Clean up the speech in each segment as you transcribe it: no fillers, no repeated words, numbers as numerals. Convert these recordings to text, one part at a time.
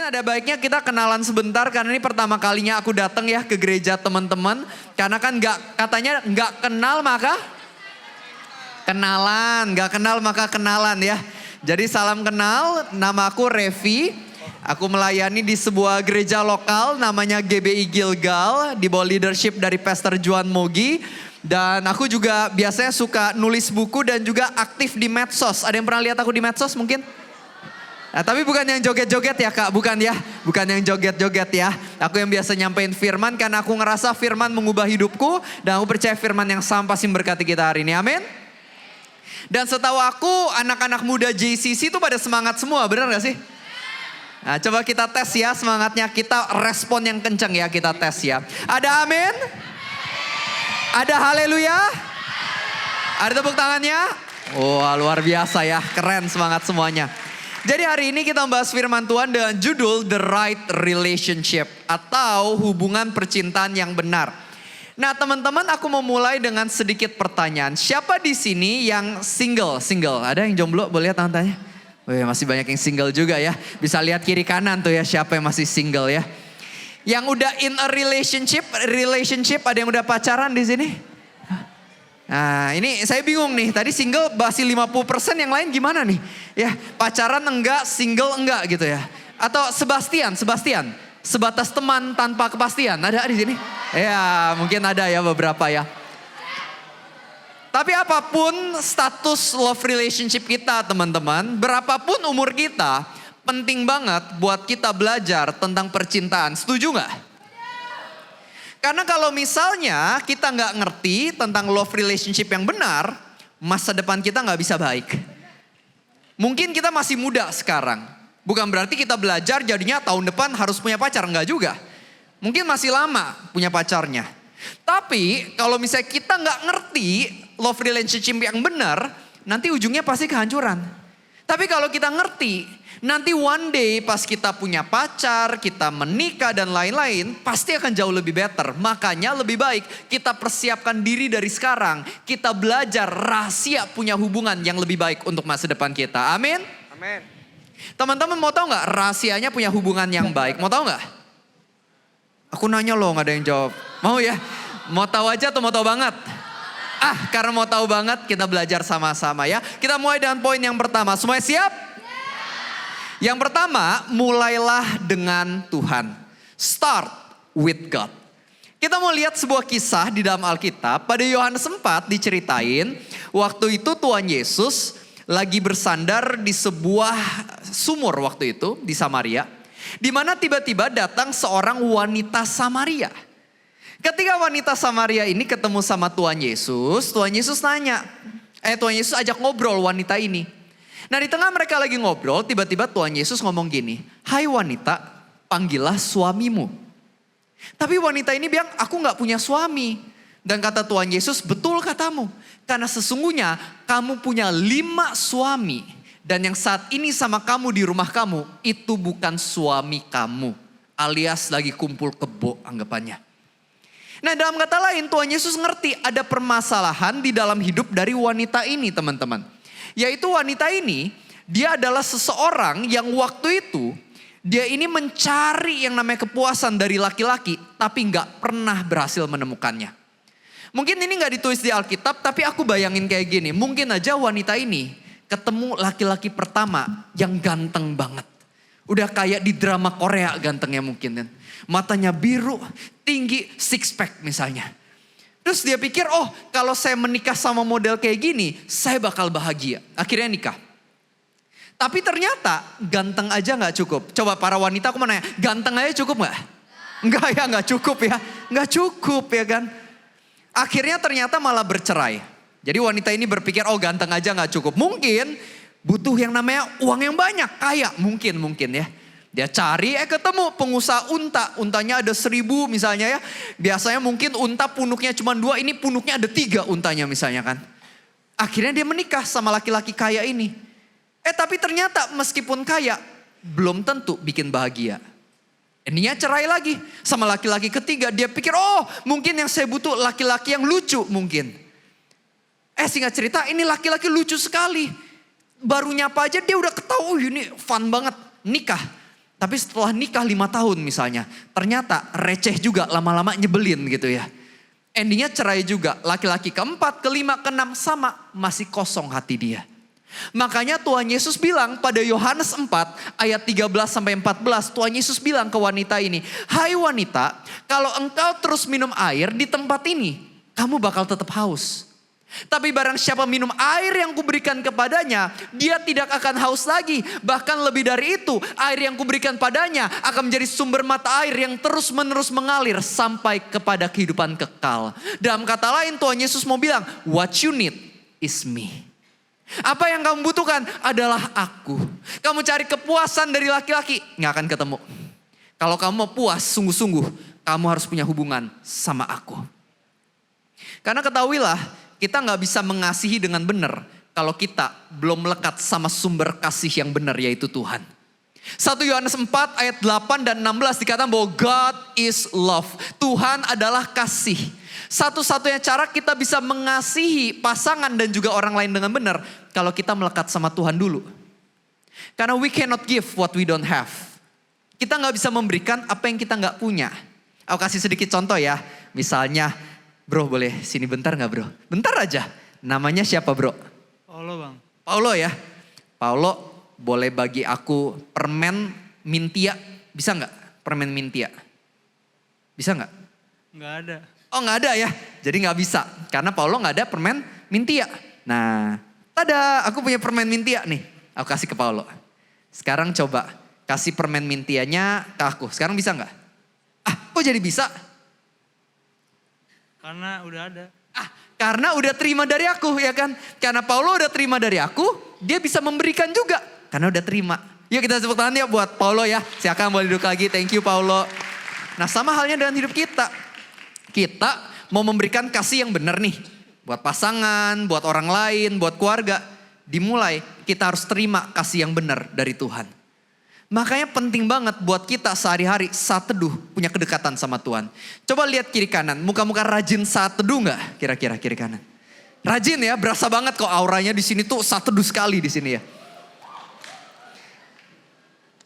ada baiknya kita kenalan sebentar karena ini pertama kalinya aku datang ya ke gereja teman-teman. Karena kan katanya nggak kenal maka kenalan, nggak kenal maka kenalan ya. Jadi salam kenal, nama aku Revi. Aku melayani di sebuah gereja lokal namanya GBI Gilgal di bawah leadership dari Pastor Juan Mogi. Dan aku juga biasanya suka nulis buku dan juga aktif di medsos. Ada yang pernah lihat aku di medsos mungkin? Nah, tapi bukan yang joget-joget ya Kak, bukan ya. Bukan yang joget-joget ya. Aku yang biasa nyampein firman karena aku ngerasa firman mengubah hidupku. Dan aku percaya firman yang sama pasti memberkati kita hari ini, amin. Dan setahu aku anak-anak muda JCC itu pada semangat semua, benar gak sih? Nah, coba kita tes ya semangatnya, kita respon yang kencang ya, kita tes ya. Ada amin? Ada haleluya? Ada tepuk tangannya? Wah, luar biasa ya, keren semangat semuanya. Jadi hari ini kita membahas firman Tuhan dengan judul The Right Relationship atau hubungan percintaan yang benar. Nah teman-teman, aku mau mulai dengan sedikit pertanyaan. Siapa di sini yang single? Ada yang jomblo? Boleh lihat tangannya? Wih, masih banyak yang single juga ya. Bisa lihat kiri kanan tuh ya siapa yang masih single ya. Yang udah in a relationship ada yang udah pacaran di sini? Nah ini saya bingung nih, tadi single masih 50%, yang lain gimana nih? Ya pacaran enggak, single enggak gitu ya. Atau Sebastian, sebatas teman tanpa kepastian, ada di sini? Ya mungkin ada ya beberapa ya. Tapi apapun status love relationship kita teman-teman, berapapun umur kita, penting banget buat kita belajar tentang percintaan, setuju gak? Karena kalau misalnya kita nggak ngerti tentang love relationship yang benar, masa depan kita nggak bisa baik. Mungkin kita masih muda sekarang. Bukan berarti kita belajar jadinya tahun depan harus punya pacar, nggak juga. Mungkin masih lama punya pacarnya. Tapi kalau misalnya kita nggak ngerti love relationship yang benar, nanti ujungnya pasti kehancuran. Tapi kalau kita ngerti, nanti one day pas kita punya pacar, kita menikah dan lain-lain, pasti akan jauh lebih better. Makanya lebih baik kita persiapkan diri dari sekarang. Kita belajar rahasia punya hubungan yang lebih baik untuk masa depan kita. Amin? Amin. Teman-teman mau tahu nggak rahasianya punya hubungan yang baik? Mau tahu nggak? Aku nanya loh, nggak ada yang jawab. Mau ya? Mau tahu aja atau mau tahu banget? Karena mau tahu banget kita belajar sama-sama ya. Kita mulai dengan poin yang pertama. Semuanya siap? Yang pertama, mulailah dengan Tuhan. Start with God. Kita mau lihat sebuah kisah di dalam Alkitab. Pada Yohanes 4 diceritain, waktu itu Tuhan Yesus lagi bersandar di sebuah sumur waktu itu di Samaria. Di mana tiba-tiba datang seorang wanita Samaria. Ketika wanita Samaria ini ketemu sama Tuhan Yesus nanya. Tuhan Yesus ajak ngobrol wanita ini. Nah di tengah mereka lagi ngobrol, tiba-tiba Tuhan Yesus ngomong gini, "Hai wanita, panggillah suamimu." Tapi wanita ini bilang, "Aku gak punya suami." Dan kata Tuhan Yesus, "Betul katamu. Karena sesungguhnya kamu punya 5 suami. Dan yang saat ini sama kamu di rumah kamu, itu bukan suami kamu." Alias lagi kumpul kebo anggapannya. Nah dalam kata lain Tuhan Yesus ngerti ada permasalahan di dalam hidup dari wanita ini teman-teman. Yaitu wanita ini, dia adalah seseorang yang waktu itu, dia ini mencari yang namanya kepuasan dari laki-laki, tapi gak pernah berhasil menemukannya. Mungkin ini gak ditulis di Alkitab, tapi aku bayangin kayak gini. Mungkin aja wanita ini ketemu laki-laki pertama yang ganteng banget. Udah kayak di drama Korea gantengnya mungkin kan. Matanya biru, tinggi, six pack misalnya. Terus dia pikir, oh kalau saya menikah sama model kayak gini, saya bakal bahagia. Akhirnya nikah. Tapi ternyata ganteng aja gak cukup. Coba para wanita aku mau nanya, ganteng aja cukup gak? Enggak ya, gak cukup ya. Gak cukup ya kan. Akhirnya ternyata malah bercerai. Jadi wanita ini berpikir, oh ganteng aja gak cukup. Mungkin butuh yang namanya uang yang banyak, kaya mungkin ya. Dia cari, ketemu pengusaha unta. Untanya ada 1.000 misalnya ya. Biasanya mungkin unta punuknya cuma 2, ini punuknya ada 3 untanya misalnya kan. Akhirnya dia menikah sama laki-laki kaya ini. Tapi ternyata meskipun kaya, belum tentu bikin bahagia. Ininya cerai lagi sama laki-laki ketiga. Dia pikir, oh mungkin yang saya butuh laki-laki yang lucu mungkin. Singkat cerita ini laki-laki lucu sekali. Baru nyapa aja dia udah ketahui, ini fun banget, nikah. Tapi setelah nikah 5 tahun misalnya, ternyata receh juga, lama-lama nyebelin gitu ya. Endingnya cerai juga, laki-laki keempat, kelima, keenam sama, masih kosong hati dia. Makanya Tuhan Yesus bilang pada Yohanes 4 ayat 13-14, Tuhan Yesus bilang ke wanita ini, "Hai wanita, kalau engkau terus minum air di tempat ini, kamu bakal tetap haus. Tapi barang siapa minum air yang kuberikan kepadanya, dia tidak akan haus lagi. Bahkan lebih dari itu, air yang kuberikan padanya akan menjadi sumber mata air yang terus-menerus mengalir sampai kepada kehidupan kekal." Dalam kata lain Tuhan Yesus mau bilang, what you need is me. Apa yang kamu butuhkan adalah aku. Kamu cari kepuasan dari laki-laki, gak akan ketemu. Kalau kamu mau puas sungguh-sungguh, kamu harus punya hubungan sama aku. Karena ketahuilah, kita gak bisa mengasihi dengan benar kalau kita belum melekat sama sumber kasih yang benar, yaitu Tuhan. 1 Yohanes 4 ayat 8 dan 16 dikatakan bahwa God is love. Tuhan adalah kasih. Satu-satunya cara kita bisa mengasihi pasangan dan juga orang lain dengan benar, kalau kita melekat sama Tuhan dulu. Karena we cannot give what we don't have. Kita gak bisa memberikan apa yang kita gak punya. Aku kasih sedikit contoh ya. Misalnya, bro boleh sini bentar gak bro? Bentar aja. Namanya siapa bro? Paulo bang. Paulo ya. Paulo boleh bagi aku permen mintia. Bisa gak permen mintia? Bisa gak? Nggak ada. Oh gak ada ya. Jadi gak bisa. Karena Paulo gak ada permen mintia. Nah, tada, aku punya permen mintia nih. Aku kasih ke Paulo. Sekarang coba kasih permen mintianya ke aku. Sekarang bisa gak? Kok jadi bisa? Karena udah ada. Karena udah terima dari aku ya kan. Karena Paulo udah terima dari aku, dia bisa memberikan juga. Karena udah terima. Yuk kita tepuk tangan ya buat Paulo ya. Silakan boleh duduk lagi, thank you Paulo. Nah sama halnya dengan hidup kita. Kita mau memberikan kasih yang benar nih. Buat pasangan, buat orang lain, buat keluarga. Dimulai kita harus terima kasih yang benar dari Tuhan. Makanya penting banget buat kita sehari-hari saat teduh punya kedekatan sama Tuhan. Coba lihat kiri kanan, muka-muka rajin saat teduh gak kira-kira kiri kanan? Rajin ya, berasa banget kok auranya di sini tuh saat teduh sekali di sini ya.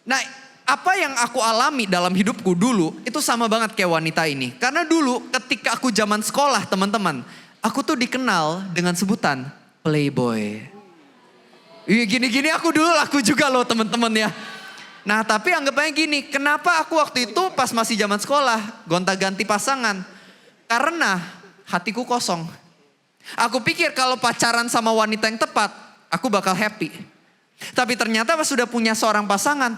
Nah, apa yang aku alami dalam hidupku dulu itu sama banget kayak wanita ini. Karena dulu ketika aku zaman sekolah teman-teman, aku tuh dikenal dengan sebutan playboy. Iya gini-gini aku dulu laku juga loh teman-teman ya. Nah tapi anggapannya gini, kenapa aku waktu itu pas masih zaman sekolah gonta-ganti pasangan? Karena hatiku kosong. Aku pikir kalau pacaran sama wanita yang tepat, aku bakal happy. Tapi ternyata pas sudah punya seorang pasangan,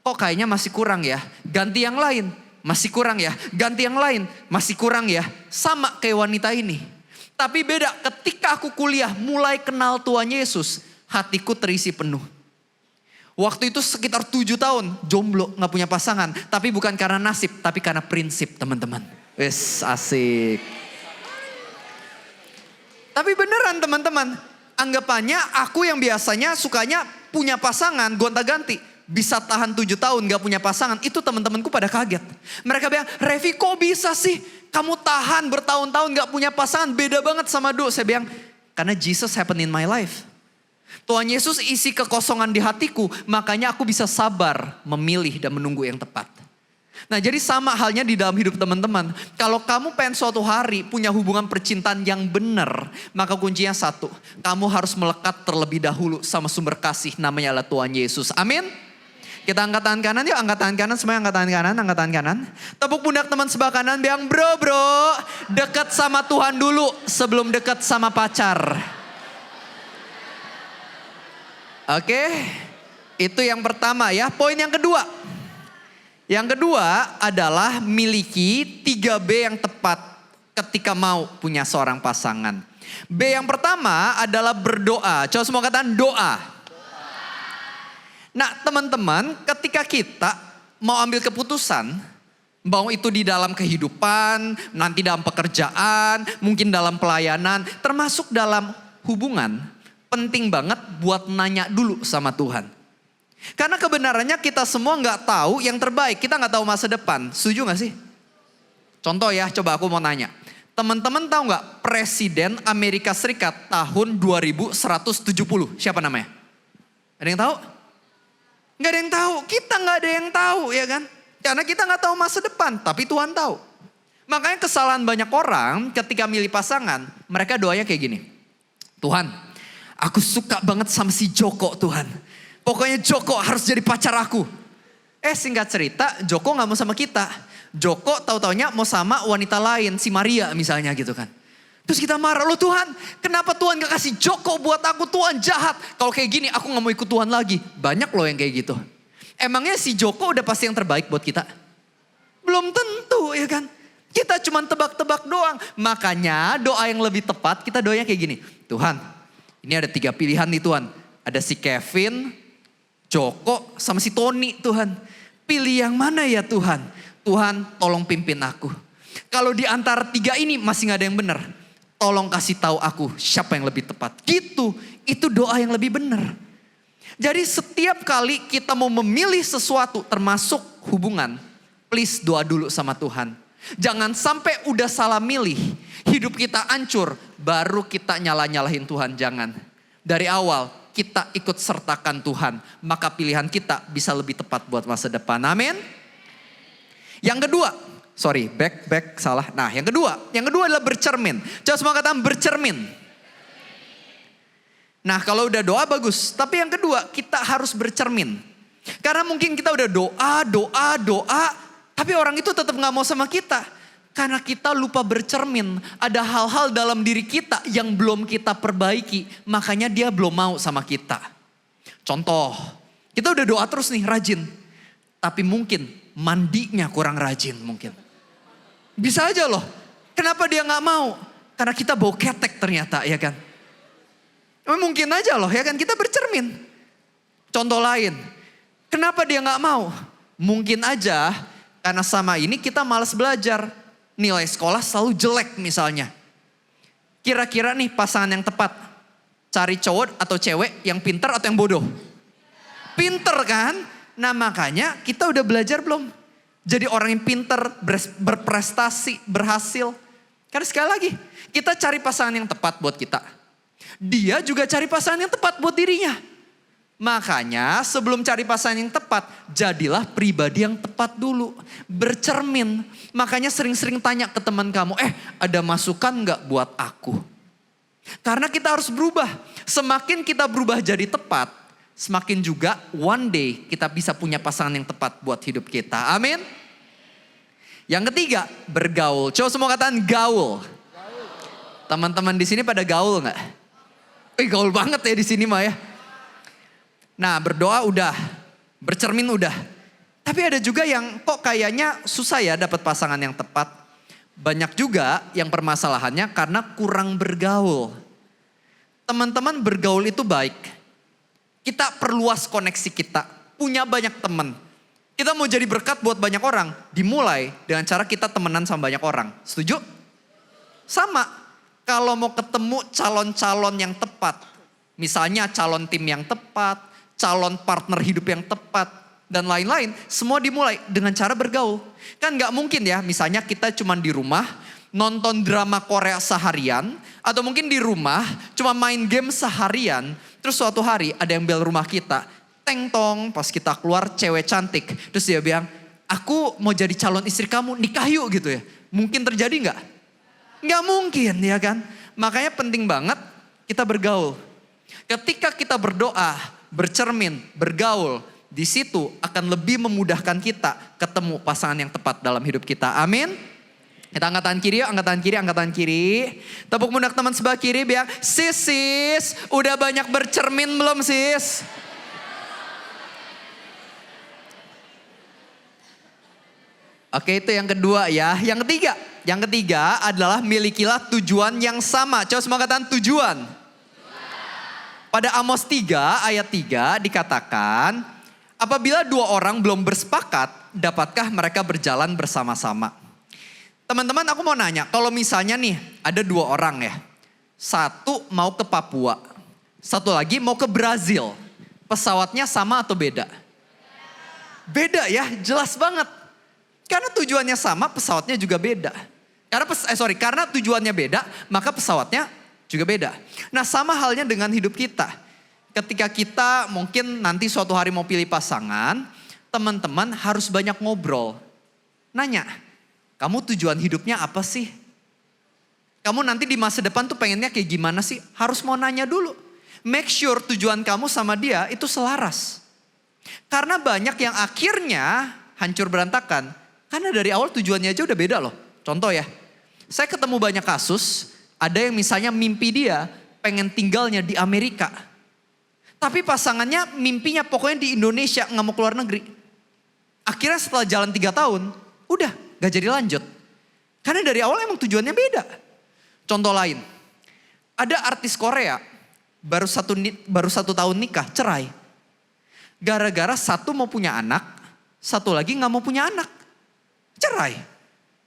kok kayaknya masih kurang ya. Ganti yang lain, masih kurang ya. Ganti yang lain, masih kurang ya. Sama kayak wanita ini. Tapi beda ketika aku kuliah mulai kenal Tuhan Yesus, hatiku terisi penuh. Waktu itu sekitar 7 tahun jomblo gak punya pasangan. Tapi bukan karena nasib, tapi karena prinsip teman-teman. Wes asik. Tapi beneran teman-teman. Anggapannya aku yang biasanya sukanya punya pasangan gonta-ganti. Bisa tahan 7 tahun gak punya pasangan. Itu teman-temanku pada kaget. Mereka bilang, Revi kok bisa sih kamu tahan bertahun-tahun gak punya pasangan. Beda banget sama dulu. Saya bilang, karena Jesus happen in my life. Tuhan Yesus isi kekosongan di hatiku, makanya aku bisa sabar memilih dan menunggu yang tepat. Nah jadi sama halnya di dalam hidup teman-teman. Kalau kamu pengen suatu hari punya hubungan percintaan yang benar, maka kuncinya satu. Kamu harus melekat terlebih dahulu sama sumber kasih, namanya adalah Tuhan Yesus. Amin. Kita angkat tangan kanan yuk, angkat tangan kanan, semuanya angkat tangan kanan, angkat tangan kanan. Tepuk pundak teman sebelah kanan, bilang bro, dekat sama Tuhan dulu sebelum dekat sama pacar. Oke, itu yang pertama ya. Poin yang kedua. Yang kedua adalah miliki 3B yang tepat ketika mau punya seorang pasangan. B yang pertama adalah berdoa. Coba semua katakan doa. Nah teman-teman, ketika kita mau ambil keputusan, mau itu di dalam kehidupan, nanti dalam pekerjaan, mungkin dalam pelayanan, termasuk dalam hubungan. Penting banget buat nanya dulu sama Tuhan. Karena kebenarannya kita semua gak tahu yang terbaik. Kita gak tahu masa depan. Setuju gak sih? Contoh ya, coba aku mau nanya. Teman-teman tahu gak Presiden Amerika Serikat tahun 2170? Siapa namanya? Ada yang tahu? Nggak ada yang tahu, kita nggak ada yang tahu ya kan. Karena kita nggak tahu masa depan, tapi Tuhan tahu. Makanya kesalahan banyak orang ketika milih pasangan, mereka doanya kayak gini. Tuhan, aku suka banget sama si Joko Tuhan. Pokoknya Joko harus jadi pacar aku. Singkat cerita, Joko gak mau sama kita. Joko tahu-taunya mau sama wanita lain, si Maria misalnya gitu kan. Terus kita marah, loh Tuhan, kenapa Tuhan gak kasih Joko buat aku? Tuhan jahat. Kalau kayak gini aku gak mau ikut Tuhan lagi. Banyak loh yang kayak gitu. Emangnya si Joko udah pasti yang terbaik buat kita? Belum tentu ya kan. Kita cuma tebak-tebak doang. Makanya doa yang lebih tepat kita doanya kayak gini. Tuhan, ini ada 3 pilihan nih Tuhan. Ada si Kevin, Joko, sama si Tony Tuhan. Pilih yang mana ya Tuhan? Tuhan tolong pimpin aku. Kalau di antara 3 ini masih gak ada yang benar. Tolong kasih tahu aku siapa yang lebih tepat. Gitu, itu doa yang lebih benar. Jadi setiap kali kita mau memilih sesuatu termasuk hubungan. Please doa dulu sama Tuhan. Jangan sampai udah salah milih. Hidup kita hancur, baru kita nyala-nyalahin Tuhan. Jangan. Dari awal kita ikut sertakan Tuhan, maka pilihan kita bisa lebih tepat buat masa depan. Amin. Yang kedua, salah. Nah, yang kedua adalah bercermin. Coba semua katakan bercermin. Nah, kalau udah doa bagus, tapi yang kedua kita harus bercermin. Karena mungkin kita udah doa, tapi orang itu tetap nggak mau sama kita. Karena kita lupa bercermin, ada hal-hal dalam diri kita yang belum kita perbaiki, makanya dia belum mau sama kita. Contoh, kita udah doa terus nih rajin, tapi mungkin mandinya kurang rajin mungkin. Bisa aja loh, kenapa dia gak mau? Karena kita bau ketek ternyata ya kan. Mungkin aja loh ya kan, kita bercermin. Contoh lain, kenapa dia gak mau? Mungkin aja karena sama ini kita malas belajar. Nilai sekolah selalu jelek misalnya. Kira-kira nih pasangan yang tepat. Cari cowok atau cewek yang pintar atau yang bodoh? Pintar kan? Nah makanya kita udah belajar belum? Jadi orang yang pintar, berprestasi, berhasil. Karena sekali lagi, kita cari pasangan yang tepat buat kita. Dia juga cari pasangan yang tepat buat dirinya. Makanya sebelum cari pasangan yang tepat, jadilah pribadi yang tepat dulu. Bercermin. Makanya sering-sering tanya ke teman kamu, ada masukan gak buat aku? Karena kita harus berubah. Semakin kita berubah jadi tepat, semakin juga one day kita bisa punya pasangan yang tepat buat hidup kita. Amin. Yang ketiga, bergaul. Coba semua katakan gaul. Teman-teman di sini pada gaul gak? Gaul banget ya di sini mah ya. Nah berdoa udah, bercermin udah. Tapi ada juga yang kok kayaknya susah ya dapat pasangan yang tepat. Banyak juga yang permasalahannya karena kurang bergaul. Teman-teman bergaul itu baik. Kita perluas koneksi kita, punya banyak teman. Kita mau jadi berkat buat banyak orang, dimulai dengan cara kita temenan sama banyak orang. Setuju? Sama, kalau mau ketemu calon-calon yang tepat. Misalnya calon tim yang tepat, calon partner hidup yang tepat, dan lain-lain. Semua dimulai dengan cara bergaul. Kan gak mungkin ya, misalnya kita cuma di rumah, nonton drama Korea seharian, atau mungkin di rumah cuma main game seharian, terus suatu hari ada yang bel rumah kita, teng tong, pas kita keluar cewek cantik, terus dia bilang, aku mau jadi calon istri kamu, nikah yuk gitu ya. Mungkin terjadi gak? Gak mungkin ya kan? Makanya penting banget kita bergaul. Ketika kita berdoa, bercermin, bergaul, di situ akan lebih memudahkan kita ketemu pasangan yang tepat dalam hidup kita. Amin. Kita angkat tangan kiri, angkat tangan kiri, angkat tangan kiri. Tepuk pundak teman sebelah kiri bilang, sis, udah banyak bercermin belum sis? Oke, itu yang kedua ya. Yang ketiga adalah milikilah tujuan yang sama. Coba semua katakan tujuan. Pada Amos 3 ayat 3 dikatakan, apabila 2 orang belum bersepakat, dapatkah mereka berjalan bersama-sama? Teman-teman aku mau nanya, kalau misalnya nih ada 2 orang ya. Satu mau ke Papua, satu lagi mau ke Brazil. Pesawatnya sama atau beda? Beda ya, jelas banget. Karena tujuannya sama, pesawatnya juga beda. Karena tujuannya beda, maka pesawatnya juga beda. Nah sama halnya dengan hidup kita. ketika kita mungkin nanti suatu hari mau pilih pasangan, teman-teman harus banyak ngobrol. Nanya, kamu tujuan hidupnya apa sih? Kamu nanti di masa depan tuh pengennya kayak gimana sih? Harus mau nanya dulu. Make sure tujuan kamu sama dia itu selaras. Karena banyak yang akhirnya hancur berantakan. Karena dari awal tujuannya aja udah beda loh. Contoh ya, saya ketemu banyak kasus, ada yang misalnya mimpi dia pengen tinggalnya di Amerika. Tapi pasangannya mimpinya pokoknya di Indonesia, gak mau keluar negeri. Akhirnya setelah jalan 3 tahun, udah gak jadi lanjut. Karena dari awal emang tujuannya beda. Contoh lain, ada artis Korea baru satu tahun nikah, cerai. Gara-gara satu mau punya anak, satu lagi gak mau punya anak. Cerai.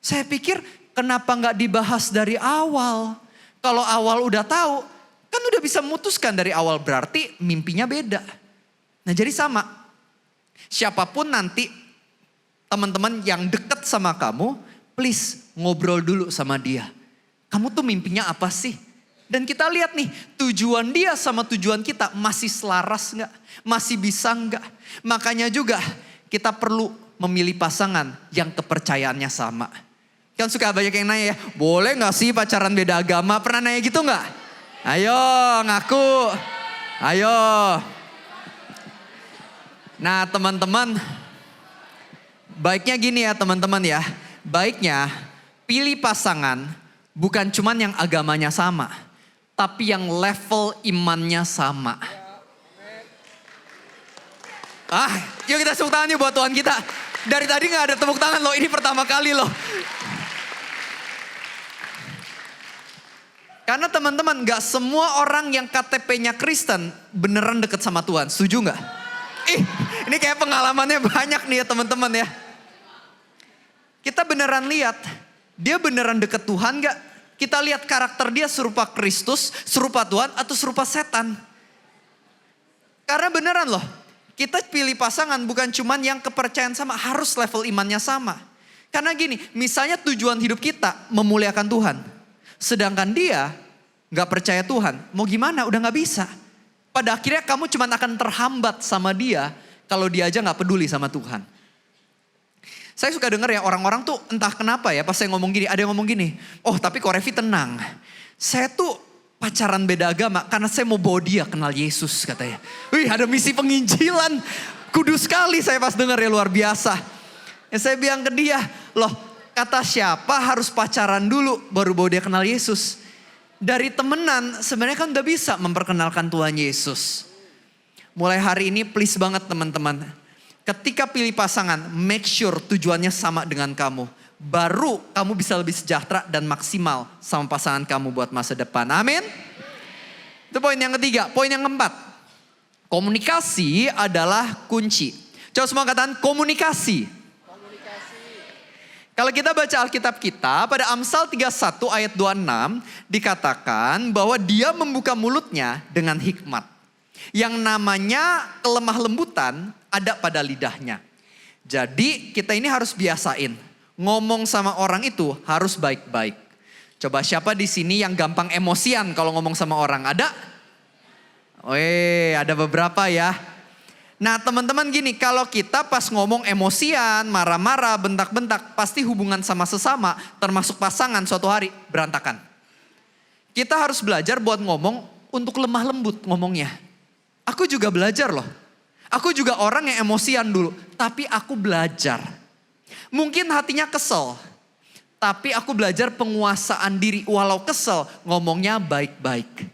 Saya pikir kenapa gak dibahas dari awal? Kalau awal udah tahu, kan udah bisa memutuskan dari awal, berarti mimpinya beda. Nah jadi sama, siapapun nanti teman-teman yang deket sama kamu, please ngobrol dulu sama dia. Kamu tuh mimpinya apa sih? Dan kita lihat nih, tujuan dia sama tujuan kita masih selaras gak? Masih bisa gak? Makanya juga kita perlu memilih pasangan yang kepercayaannya sama. Kan suka banyak yang nanya ya, boleh gak sih pacaran beda agama? Pernah nanya gitu gak? Ayo ngaku, ayo. Nah teman-teman, baiknya gini ya teman-teman ya. Baiknya pilih pasangan bukan cuman yang agamanya sama, tapi yang level imannya sama. Yuk kita tepuk tangan yuk buat Tuhan kita. Dari tadi gak ada tepuk tangan loh, ini pertama kali loh. Karena teman-teman gak semua orang yang KTP-nya Kristen beneran deket sama Tuhan. Setuju gak? Ini kayak pengalamannya banyak nih ya teman-teman ya. Kita beneran lihat, dia beneran deket Tuhan gak? Kita lihat karakter dia serupa Kristus, serupa Tuhan atau serupa setan. Karena beneran loh, kita pilih pasangan bukan cuman yang kepercayaan sama, harus level imannya sama. Karena gini, misalnya tujuan hidup kita memuliakan Tuhan. Sedangkan dia gak percaya Tuhan, mau gimana udah gak bisa. Pada akhirnya kamu cuma akan terhambat sama dia kalau dia aja gak peduli sama Tuhan. Saya suka denger ya orang-orang tuh entah kenapa ya pas saya ngomong gini, ada yang ngomong gini. Oh tapi Ko Revi tenang, saya tuh pacaran beda agama karena saya mau bawa dia kenal Yesus katanya. Wih ada misi penginjilan, kudus sekali saya pas denger ya, luar biasa. Ya saya bilang ke dia, loh kata siapa harus pacaran dulu baru bawa dia kenal Yesus. Dari temenan sebenarnya kan udah bisa memperkenalkan Tuhan Yesus. Mulai hari ini please banget teman-teman. Ketika pilih pasangan, make sure tujuannya sama dengan kamu. Baru kamu bisa lebih sejahtera dan maksimal sama pasangan kamu buat masa depan. Amin. Itu poin yang ketiga. Poin yang keempat. Komunikasi adalah kunci. Coba semua katakan komunikasi. Kalau kita baca Alkitab kita, pada Amsal 31 ayat 26 dikatakan bahwa dia membuka mulutnya dengan hikmat. Yang namanya kelemah lembutan ada pada lidahnya. Jadi kita ini harus biasain. Ngomong sama orang itu harus baik-baik. Coba siapa di sini yang gampang emosian kalau ngomong sama orang? Ada? Ada beberapa ya. Nah teman-teman gini, kalau kita pas ngomong emosian, marah-marah, bentak-bentak, pasti hubungan sama sesama, termasuk pasangan suatu hari berantakan. Kita harus belajar buat ngomong untuk lemah lembut ngomongnya. Aku juga belajar loh. Aku juga orang yang emosian dulu, tapi aku belajar. Mungkin hatinya kesel, tapi aku belajar penguasaan diri. Walau kesel, ngomongnya baik-baik.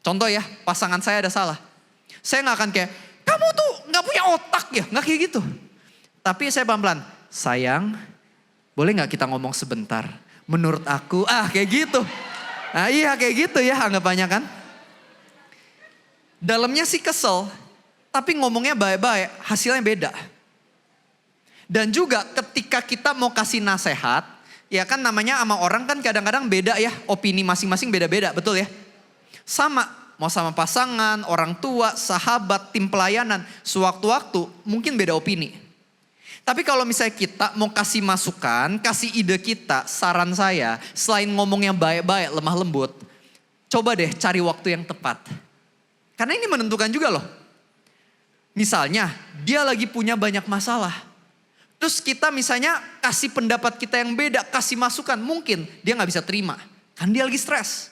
Contoh ya, pasangan saya ada salah. Saya gak akan kayak, kamu tuh gak punya otak ya, gak kayak gitu. Tapi saya pelan-pelan, sayang boleh gak kita ngomong sebentar? Menurut aku, kayak gitu. Nah iya kayak gitu ya anggapannya kan. Dalamnya sih kesel, tapi ngomongnya baik-baik, hasilnya beda. Dan juga ketika kita mau kasih nasihat, ya kan namanya sama orang kan kadang-kadang beda ya, opini masing-masing beda-beda, betul ya? Sama, mau sama pasangan, orang tua, sahabat, tim pelayanan, sewaktu-waktu mungkin beda opini. Tapi kalau misalnya kita mau kasih masukan, kasih ide kita, saran saya, selain ngomongnya baik-baik, lemah lembut, coba deh cari waktu yang tepat. Karena ini menentukan juga loh. Misalnya dia lagi punya banyak masalah. Terus kita misalnya kasih pendapat kita yang beda, kasih masukan. Mungkin dia gak bisa terima. Kan dia lagi stres.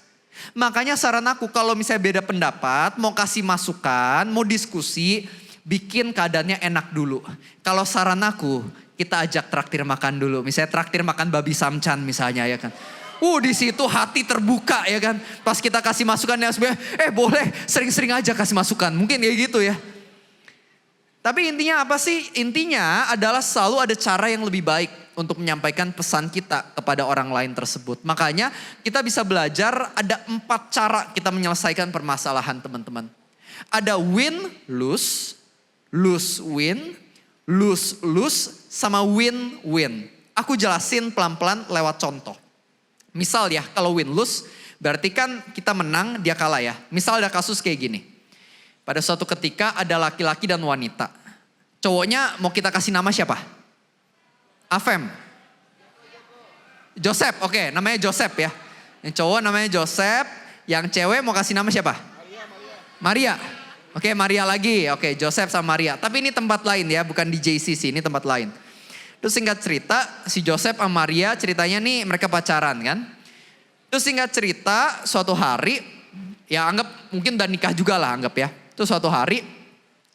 Makanya saran aku kalau misalnya beda pendapat, mau kasih masukan, mau diskusi, bikin keadaannya enak dulu. Kalau saran aku, kita ajak traktir makan dulu. Misalnya traktir makan babi samcan misalnya ya kan. Di situ hati terbuka ya kan. Pas kita kasih masukan yang sebenarnya, boleh sering-sering aja kasih masukan. Mungkin ya gitu ya. Tapi intinya apa sih? Intinya adalah selalu ada cara yang lebih baik untuk menyampaikan pesan kita kepada orang lain tersebut. Makanya kita bisa belajar ada 4 cara kita menyelesaikan permasalahan teman-teman. Ada win, lose, lose, win, lose, lose, sama win, win. Aku jelasin pelan-pelan lewat contoh. Misal ya kalau win, lose berarti kan kita menang dia kalah ya. Misal ada kasus kayak gini. Pada suatu ketika ada laki-laki dan wanita. Cowoknya mau kita kasih nama siapa? Afem. Joseph, oke, namanya Joseph ya. Yang cowok namanya Joseph, yang cewek mau kasih nama siapa? Maria. Oke, Maria lagi. Oke, Joseph sama Maria. Tapi ini tempat lain ya, bukan di JCC, ini tempat lain. Terus singkat cerita, si Joseph sama Maria ceritanya nih mereka pacaran kan. Terus singkat cerita, suatu hari, ya anggap mungkin udah nikah juga lah anggap ya. Terus suatu hari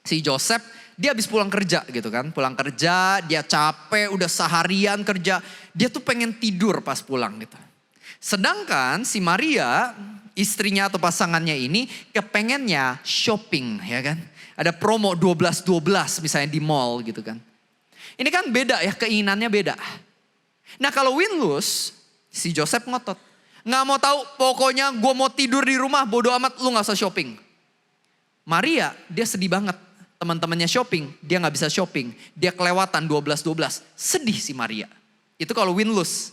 si Joseph dia habis pulang kerja gitu kan. Pulang kerja dia capek udah seharian kerja. Dia tuh pengen tidur pas pulang gitu. Sedangkan si Maria istrinya atau pasangannya ini kepengennya shopping ya kan. Ada promo 12-12 misalnya di mall gitu kan. Ini kan beda ya keinginannya beda. Nah kalau win-lose si Joseph ngotot. Gak mau tahu pokoknya gue mau tidur di rumah bodo amat lu gak usah shopping. Maria dia sedih banget. Teman-temannya shopping, dia gak bisa shopping. Dia kelewatan 12-12. Sedih si Maria. Itu kalau win-lose.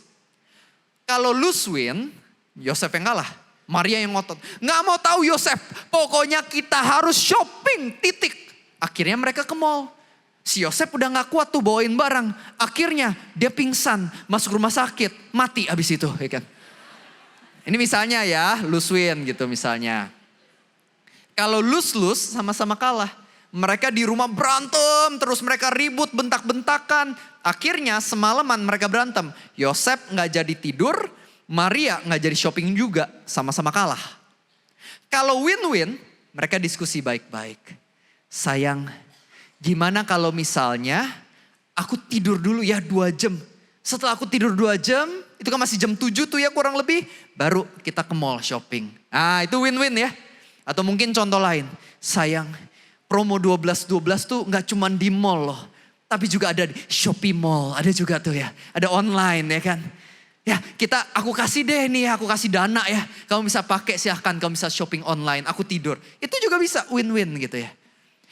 Kalau lose-win, Yosef yang kalah. Maria yang ngotot. Gak mau tahu Yosef, pokoknya kita harus shopping, titik. Akhirnya mereka ke mall. Si Yosef udah gak kuat tuh bawain barang. Akhirnya dia pingsan, masuk rumah sakit, mati abis itu. Ya kan? Ini misalnya ya, lose-win gitu misalnya. Kalau lose-lose sama-sama kalah. Mereka di rumah berantem, terus mereka ribut, bentak-bentakan. Akhirnya semalaman mereka berantem. Yosef gak jadi tidur, Maria gak jadi shopping juga, sama-sama kalah. Kalau win-win, mereka diskusi baik-baik. Sayang, gimana kalau misalnya aku tidur dulu ya 2 jam. Setelah aku tidur 2 jam, itu kan masih jam 7 tuh ya kurang lebih. Baru kita ke mall shopping. Ah itu win-win ya. Atau mungkin contoh lain, sayang promo 12-12 tuh gak cuma di mall loh. Tapi juga ada di Shopee Mall, ada juga tuh ya. Ada online ya kan. Ya aku kasih deh nih, aku kasih dana ya. Kamu bisa pakai silahkan, kamu bisa shopping online, aku tidur. Itu juga bisa win-win gitu ya.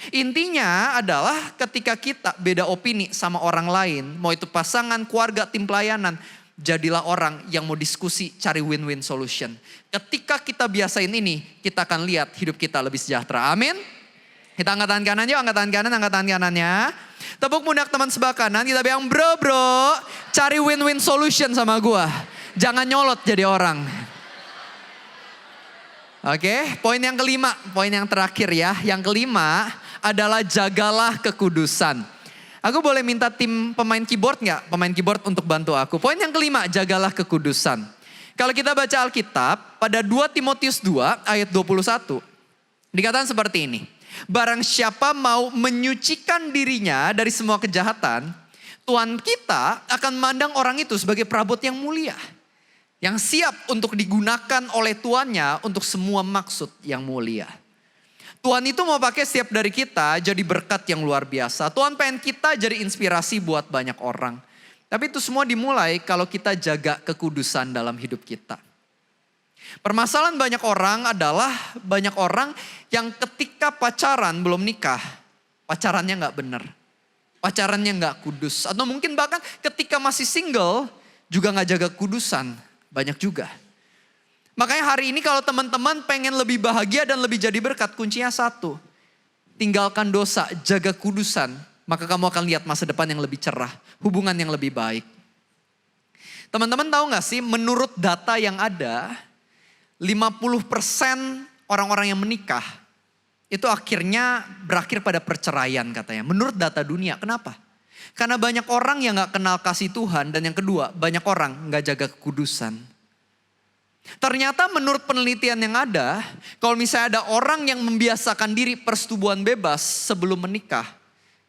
Intinya adalah ketika kita beda opini sama orang lain. Mau itu pasangan, keluarga, tim pelayanan. Jadilah orang yang mau diskusi cari win-win solution. Ketika kita biasain ini, kita akan lihat hidup kita lebih sejahtera. Amin. Kita angkat tangan kanan yuk, angkat tangan kanannya. Tepuk pundak teman sebelah kanan, kita bilang bro, cari win-win solution sama gua. Jangan nyolot jadi orang. Oke, poin yang kelima, poin yang terakhir ya. Yang kelima adalah jagalah kekudusan. Aku boleh minta tim pemain keyboard gak? Pemain keyboard untuk bantu aku. Poin yang kelima, jagalah kekudusan. Kalau kita baca Alkitab, pada 2 Timotius 2 ayat 21. Dikatakan seperti ini. Barang siapa mau menyucikan dirinya dari semua kejahatan, Tuhan kita akan memandang orang itu sebagai perabot yang mulia. Yang siap untuk digunakan oleh tuannya untuk semua maksud yang mulia. Tuhan itu mau pakai setiap dari kita jadi berkat yang luar biasa. Tuhan pengen kita jadi inspirasi buat banyak orang. Tapi itu semua dimulai kalau kita jaga kekudusan dalam hidup kita. Permasalahan banyak orang adalah banyak orang yang ketika pacaran belum nikah, pacarannya gak benar. Pacarannya gak kudus. Atau mungkin bahkan ketika masih single juga gak jaga kudusan. Banyak juga. Makanya hari ini kalau teman-teman pengen lebih bahagia dan lebih jadi berkat, kuncinya satu. Tinggalkan dosa, jaga kudusan. Maka kamu akan lihat masa depan yang lebih cerah. Hubungan yang lebih baik. Teman-teman tahu gak sih menurut data yang ada, 50% orang-orang yang menikah itu akhirnya berakhir pada perceraian katanya. Menurut data dunia, kenapa? Karena banyak orang yang gak kenal kasih Tuhan. Dan yang kedua, banyak orang gak jaga kekudusan. Ternyata menurut penelitian yang ada, kalau misalnya ada orang yang membiasakan diri persetubuhan bebas sebelum menikah,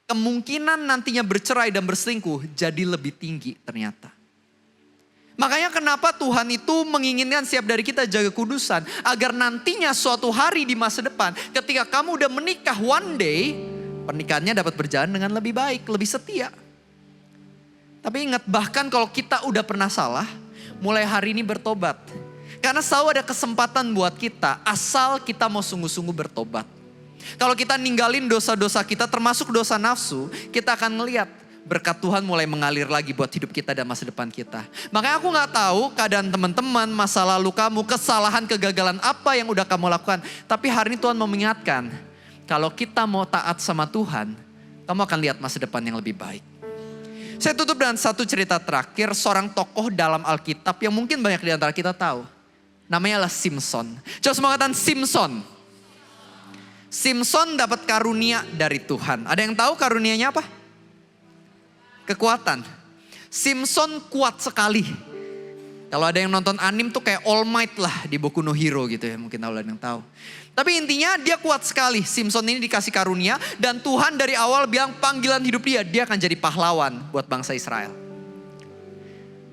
kemungkinan nantinya bercerai dan berselingkuh jadi lebih tinggi ternyata. Makanya kenapa Tuhan itu menginginkan setiap dari kita jaga kudusan. Agar nantinya suatu hari di masa depan ketika kamu udah menikah one day, pernikahannya dapat berjalan dengan lebih baik, lebih setia. Tapi ingat, bahkan kalau kita udah pernah salah, mulai hari ini bertobat. Karena selalu ada kesempatan buat kita asal kita mau sungguh-sungguh bertobat. Kalau kita ninggalin dosa-dosa kita termasuk dosa nafsu, kita akan ngelihat berkat Tuhan mulai mengalir lagi buat hidup kita dan masa depan kita. Makanya aku gak tahu keadaan teman-teman, masa lalu kamu, kesalahan, kegagalan apa yang udah kamu lakukan. Tapi hari ini Tuhan mau mengingatkan, kalau kita mau taat sama Tuhan, kamu akan lihat masa depan yang lebih baik. Saya tutup dengan satu cerita terakhir, seorang tokoh dalam Alkitab yang mungkin banyak di antara kita tahu. Namanya adalah Simson. Coba semua katakan Simson. Simson dapat karunia dari Tuhan. Ada yang tahu karunianya apa? Kekuatan. Simson kuat sekali. Kalau ada yang nonton anime tuh kayak All Might lah di Boku no Hero gitu ya. Mungkin ada yang tahu. Tapi intinya dia kuat sekali. Simson ini dikasih karunia. Dan Tuhan dari awal bilang panggilan hidup dia akan jadi pahlawan buat bangsa Israel.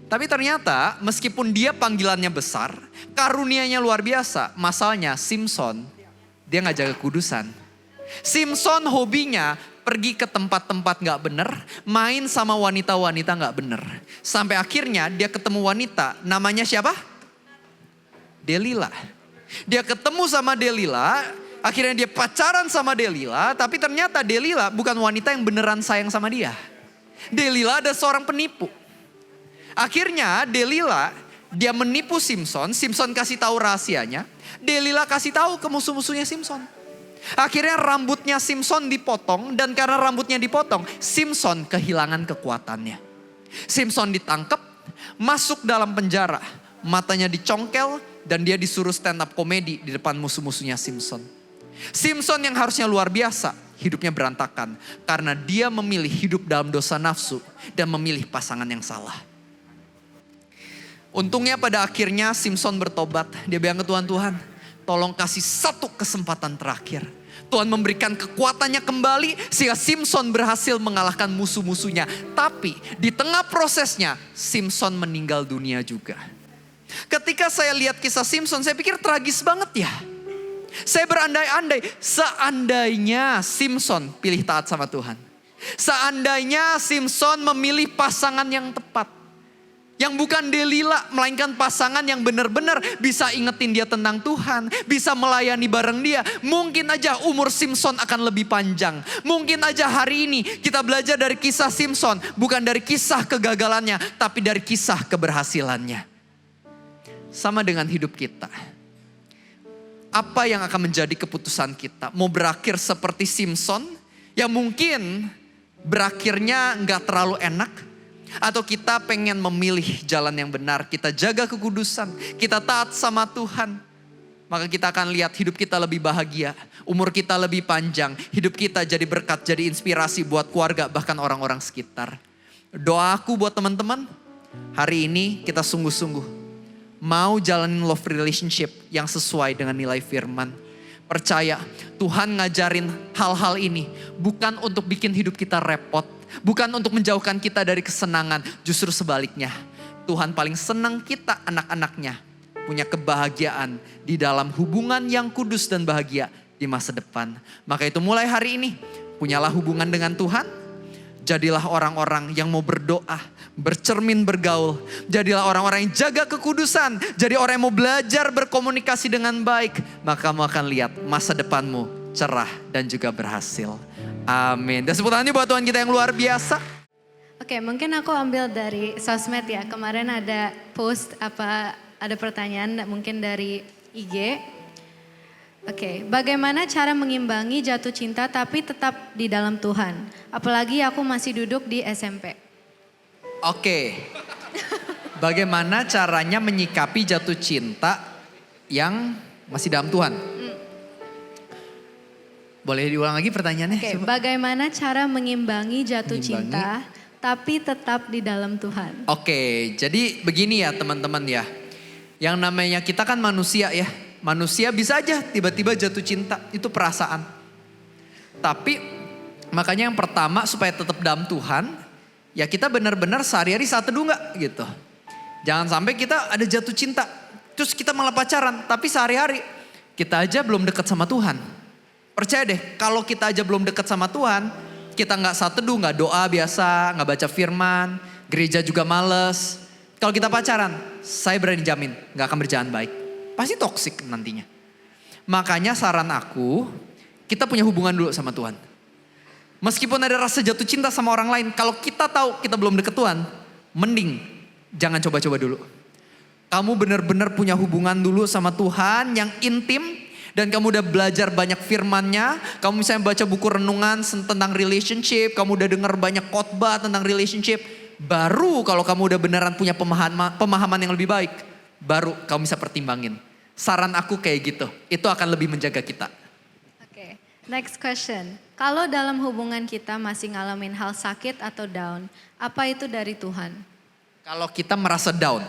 Tapi ternyata meskipun dia panggilannya besar, karunianya luar biasa. Masalahnya Simson, dia gak jaga kudusan. Simson hobinya pergi ke tempat-tempat gak bener, main sama wanita-wanita gak bener. Sampai akhirnya dia ketemu wanita, namanya siapa? Delila. Dia ketemu sama Delila, akhirnya dia pacaran sama Delila, tapi ternyata Delila bukan wanita yang beneran sayang sama dia. Delila ada seorang penipu. Akhirnya Delila, dia menipu Simson, Simson kasih tahu rahasianya, Delila kasih tahu ke musuh-musuhnya Simson. Akhirnya rambutnya Simson dipotong dan karena rambutnya dipotong, Simson kehilangan kekuatannya. Simson ditangkap, masuk dalam penjara, matanya dicongkel dan dia disuruh stand up komedi di depan musuh-musuhnya Simson. Simson yang harusnya luar biasa, hidupnya berantakan karena dia memilih hidup dalam dosa nafsu dan memilih pasangan yang salah. Untungnya pada akhirnya Simson bertobat. Dia bilang ke Tuhan, Tuhan tolong kasih satu kesempatan terakhir. Tuhan memberikan kekuatannya kembali sehingga Simson berhasil mengalahkan musuh-musuhnya. Tapi di tengah prosesnya Simson meninggal dunia juga. Ketika saya lihat kisah Simson saya pikir tragis banget ya. Saya berandai-andai seandainya Simson pilih taat sama Tuhan. Seandainya Simson memilih pasangan yang tepat. Yang bukan Delila, melainkan pasangan yang benar-benar bisa ingetin dia tentang Tuhan. Bisa melayani bareng dia. Mungkin aja umur Simson akan lebih panjang. Mungkin aja hari ini kita belajar dari kisah Simson. Bukan dari kisah kegagalannya, tapi dari kisah keberhasilannya. Sama dengan hidup kita. Apa yang akan menjadi keputusan kita? Mau berakhir seperti Simson? Yang mungkin berakhirnya gak terlalu enak. Atau kita pengen memilih jalan yang benar. Kita jaga kekudusan. Kita taat sama Tuhan. Maka kita akan lihat hidup kita lebih bahagia. Umur kita lebih panjang. Hidup kita jadi berkat, jadi inspirasi buat keluarga bahkan orang-orang sekitar. Doaku buat teman-teman. Hari ini kita sungguh-sungguh mau jalanin love relationship yang sesuai dengan nilai firman. Percaya Tuhan ngajarin hal-hal ini bukan untuk bikin hidup kita repot. Bukan untuk menjauhkan kita dari kesenangan. Justru sebaliknya. Tuhan paling senang kita anak-anaknya punya kebahagiaan di dalam hubungan yang kudus dan bahagia di masa depan. Maka itu mulai hari ini punyalah hubungan dengan Tuhan. Jadilah orang-orang yang mau berdoa, bercermin, bergaul. Jadilah orang-orang yang jaga kekudusan. Jadi orang yang mau belajar berkomunikasi dengan baik. Maka kamu akan lihat masa depanmu cerah dan juga berhasil. Amin. Dan sebutannya buat Tuhan kita yang luar biasa. Oke, mungkin aku ambil dari sosmed ya. Kemarin ada post ada pertanyaan mungkin dari IG. Oke, bagaimana cara mengimbangi jatuh cinta tapi tetap di dalam Tuhan? Apalagi aku masih duduk di SMP. Oke. Bagaimana caranya menyikapi jatuh cinta yang masih dalam Tuhan? Boleh diulang lagi pertanyaannya? Oke, Coba. bagaimana cara mengimbangi jatuh Mengimbangi. cinta tapi tetap di dalam Tuhan? Oke, jadi begini ya teman-teman ya. Yang namanya kita kan manusia ya. Manusia bisa aja tiba-tiba jatuh cinta, itu perasaan. Tapi makanya yang pertama supaya tetap dalam Tuhan, ya kita benar-benar sehari-hari saat teduh gak gitu. Jangan sampai kita ada jatuh cinta, terus kita malah pacaran, tapi sehari-hari kita aja belum dekat sama Tuhan. Percaya deh, kalau kita aja belum dekat sama Tuhan, kita gak saat teduh, gak doa biasa, gak baca firman, gereja juga males. Kalau kita pacaran, saya berani jamin gak akan berjalan baik. Pasti toksik nantinya. Makanya saran aku, kita punya hubungan dulu sama Tuhan. Meskipun ada rasa jatuh cinta sama orang lain, kalau kita tahu kita belum deket Tuhan, mending jangan coba-coba dulu. Kamu benar-benar punya hubungan dulu sama Tuhan yang intim, dan kamu udah belajar banyak firman-Nya, kamu misalnya baca buku renungan tentang relationship, kamu udah dengar banyak khotbah tentang relationship, baru kalau kamu udah beneran punya pemahaman yang lebih baik, baru kamu bisa pertimbangin. Saran aku kayak gitu, itu akan lebih menjaga kita. Oke, next question. Kalau dalam hubungan kita masih ngalamin hal sakit atau down, apa itu dari Tuhan? Kalau kita merasa down.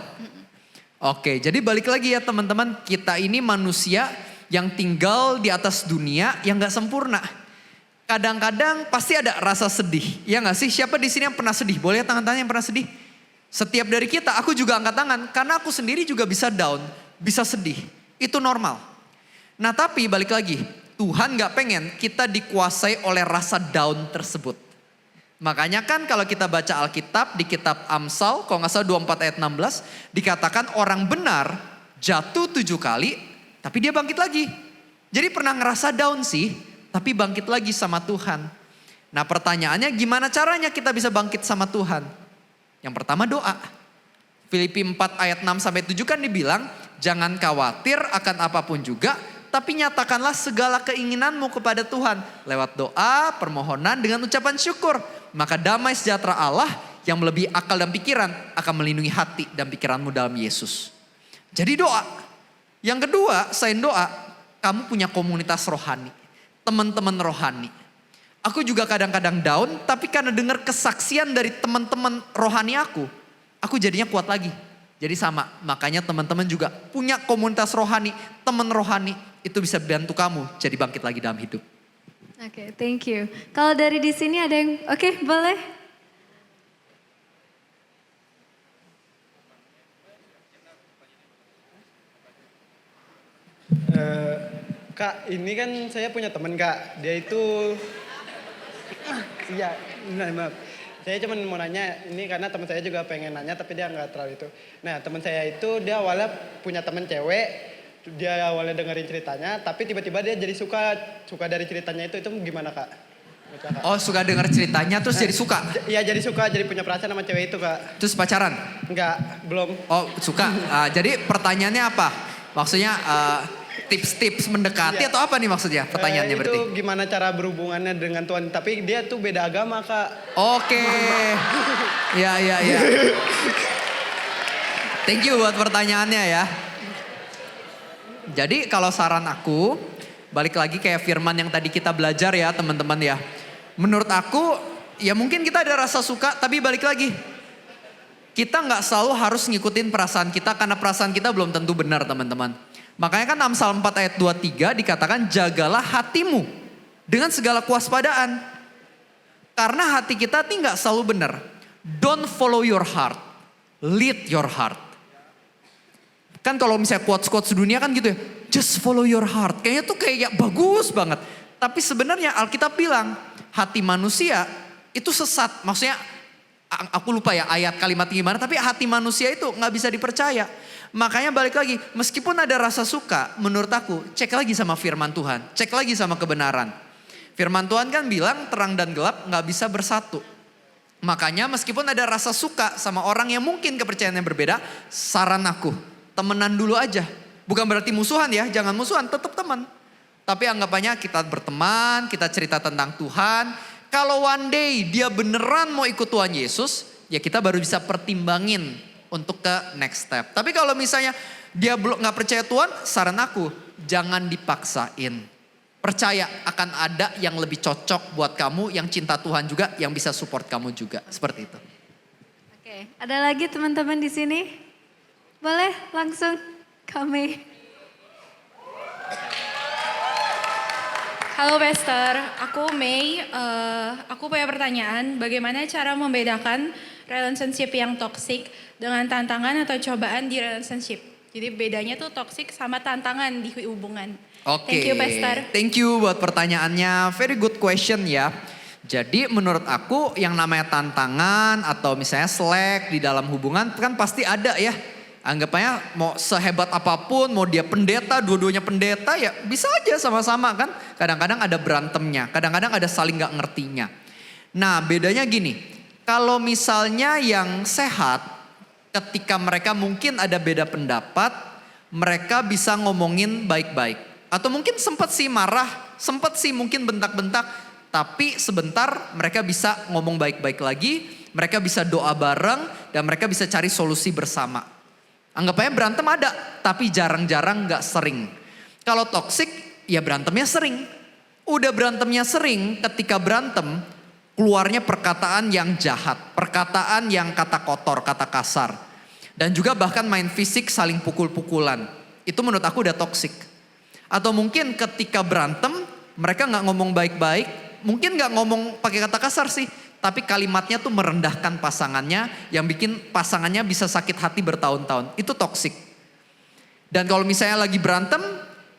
Oke, jadi balik lagi ya teman-teman, kita ini manusia yang tinggal di atas dunia yang gak sempurna. Kadang-kadang pasti ada rasa sedih, ya gak sih? Siapa di sini yang pernah sedih? Boleh tangan tangan yang pernah sedih? Setiap dari kita, aku juga angkat tangan, karena aku sendiri juga bisa down, bisa sedih. Itu normal. Nah tapi balik lagi, Tuhan gak pengen kita dikuasai oleh rasa down tersebut. Makanya kan kalau kita baca Alkitab di kitab Amsal, kalau gak salah 24 ayat 16, dikatakan orang benar jatuh 7 kali, tapi dia bangkit lagi. Jadi pernah ngerasa down sih, tapi bangkit lagi sama Tuhan. Nah pertanyaannya gimana caranya kita bisa bangkit sama Tuhan? Yang pertama doa. Filipi 4 ayat 6-7 kan dibilang, jangan khawatir akan apapun juga, tapi nyatakanlah segala keinginanmu kepada Tuhan. Lewat doa, permohonan dengan ucapan syukur. Maka damai sejahtera Allah yang melebihi akal dan pikiran akan melindungi hati dan pikiranmu dalam Yesus. Jadi doa. Yang kedua, selain doa, kamu punya komunitas rohani. Teman-teman rohani. Aku juga kadang-kadang down, tapi karena dengar kesaksian dari teman-teman rohani aku jadinya kuat lagi. Jadi sama, makanya teman-teman juga punya komunitas rohani, teman rohani, itu bisa bantu kamu jadi bangkit lagi dalam hidup. Oke, thank you. Kalau dari di sini ada yang, oke, boleh? Kak, ini kan saya punya teman Kak, dia itu, iya, maaf. Saya cuma mau nanya, ini karena teman saya juga pengen nanya tapi dia nggak terlalu itu. Nah teman saya itu dia awalnya punya teman cewek, dia awalnya dengerin ceritanya, tapi tiba-tiba dia jadi suka dari ceritanya itu gimana Kak? Oh suka dengar ceritanya terus jadi suka? Iya jadi suka, jadi punya perasaan sama cewek itu Kak. Terus pacaran? Enggak, belum. Oh suka, jadi pertanyaannya apa? Maksudnya tips-tips mendekati atau apa nih maksudnya pertanyaannya berarti? Itu gimana cara berhubungannya dengan Tuhan, tapi dia tuh beda agama Kak. Oke, ya. Thank you buat pertanyaannya ya. Jadi kalau saran aku, balik lagi kayak firman yang tadi kita belajar ya teman-teman ya. Menurut aku, ya mungkin kita ada rasa suka, tapi balik lagi. Kita nggak selalu harus ngikutin perasaan kita, karena perasaan kita belum tentu benar teman-teman. Makanya kan Amsal 4 ayat 23 dikatakan jagalah hatimu dengan segala kewaspadaan. Karena hati kita nih gak selalu benar. Don't follow your heart, lead your heart. Kan kalau misalnya quotes-quotes dunia kan gitu ya, just follow your heart. Kayaknya tuh kayak bagus banget. Tapi sebenarnya Alkitab bilang hati manusia itu sesat. Maksudnya aku lupa ya ayat kalimat gimana, tapi hati manusia itu gak bisa dipercaya. Makanya balik lagi, meskipun ada rasa suka, menurut aku cek lagi sama firman Tuhan, cek lagi sama kebenaran. Firman Tuhan kan bilang terang dan gelap gak bisa bersatu. Makanya meskipun ada rasa suka sama orang yang mungkin kepercayaannya berbeda, saran aku temenan dulu aja. Bukan berarti musuhan ya, jangan musuhan, tetap teman. Tapi anggapannya kita berteman, kita cerita tentang Tuhan. Kalau one day dia beneran mau ikut Tuhan Yesus, ya kita baru bisa pertimbangin untuk ke next step. Tapi kalau misalnya dia belum nggak percaya Tuhan, saran aku jangan dipaksain. Percaya akan ada yang lebih cocok buat kamu, yang cinta Tuhan juga, yang bisa support kamu juga. Seperti itu. Oke, ada lagi teman-teman di sini? Boleh langsung kami. Halo Pastor, aku Mei. Aku punya pertanyaan, bagaimana cara membedakan relationship yang toxic dengan tantangan atau cobaan di relationship? Jadi bedanya tuh toxic sama tantangan di hubungan. Oke, Thank you Pastor. Thank you buat pertanyaannya. Very good question ya. Jadi menurut aku yang namanya tantangan atau misalnya slack di dalam hubungan kan pasti ada ya. Anggapannya mau sehebat apapun, mau dia pendeta, dua-duanya pendeta ya bisa aja sama-sama kan. Kadang-kadang ada berantemnya, kadang-kadang ada saling gak ngertinya. Nah bedanya gini, kalau misalnya yang sehat ketika mereka mungkin ada beda pendapat, mereka bisa ngomongin baik-baik. Atau mungkin sempat sih marah, sempat sih mungkin bentak-bentak, tapi sebentar mereka bisa ngomong baik-baik lagi, mereka bisa doa bareng dan mereka bisa cari solusi bersama. Anggap aja berantem ada, tapi jarang-jarang gak sering. Kalau toksik, ya berantemnya sering. Udah berantemnya sering, ketika berantem, keluarnya perkataan yang jahat. Perkataan yang kata kotor, kata kasar. Dan juga bahkan main fisik saling pukul-pukulan. Itu menurut aku udah toksik. Atau mungkin ketika berantem, mereka gak ngomong baik-baik. Mungkin gak ngomong pakai kata kasar sih. Tapi kalimatnya tuh merendahkan pasangannya yang bikin pasangannya bisa sakit hati bertahun-tahun. Itu toksik. Dan kalau misalnya lagi berantem,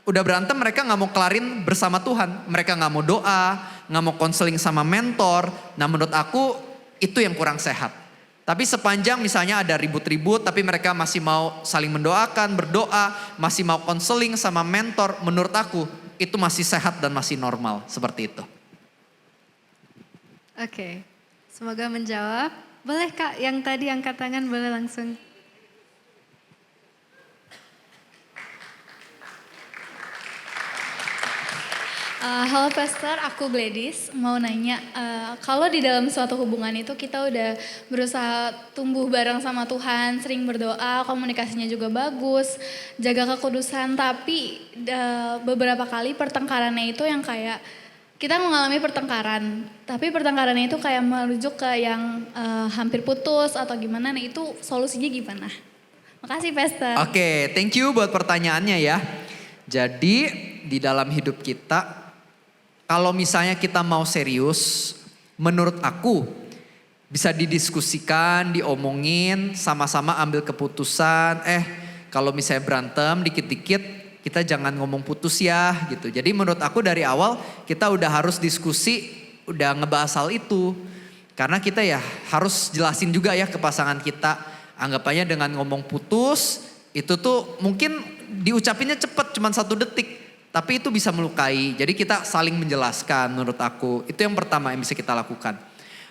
udah berantem mereka gak mau kelarin bersama Tuhan. Mereka gak mau doa, gak mau konseling sama mentor. Nah menurut aku itu yang kurang sehat. Tapi sepanjang misalnya ada ribut-ribut tapi mereka masih mau saling mendoakan, berdoa, masih mau konseling sama mentor. Menurut aku itu masih sehat dan masih normal seperti itu. Oke, semoga menjawab. Boleh Kak, yang tadi angkat tangan boleh langsung. Halo Pastor, aku Gladys. Mau nanya, kalau di dalam suatu hubungan itu kita udah berusaha tumbuh bareng sama Tuhan, sering berdoa, komunikasinya juga bagus, jaga kekudusan, tapi beberapa kali pertengkarannya itu yang kayak kita mengalami pertengkaran, tapi pertengkarannya itu kayak merujuk ke yang hampir putus atau gimana, nah itu solusinya gimana? Makasih Pastor. Oke, thank you buat pertanyaannya ya. Jadi di dalam hidup kita, kalau misalnya kita mau serius, menurut aku bisa didiskusikan, diomongin, sama-sama ambil keputusan. Kalau misalnya berantem dikit-dikit, kita jangan ngomong putus ya gitu. Jadi menurut aku dari awal kita udah harus diskusi, udah ngebahas hal itu. Karena kita ya harus jelasin juga ya ke pasangan kita. Anggapannya dengan ngomong putus, itu tuh mungkin diucapinnya cepet cuman 1 detik. Tapi itu bisa melukai. Jadi kita saling menjelaskan menurut aku. Itu yang pertama yang bisa kita lakukan.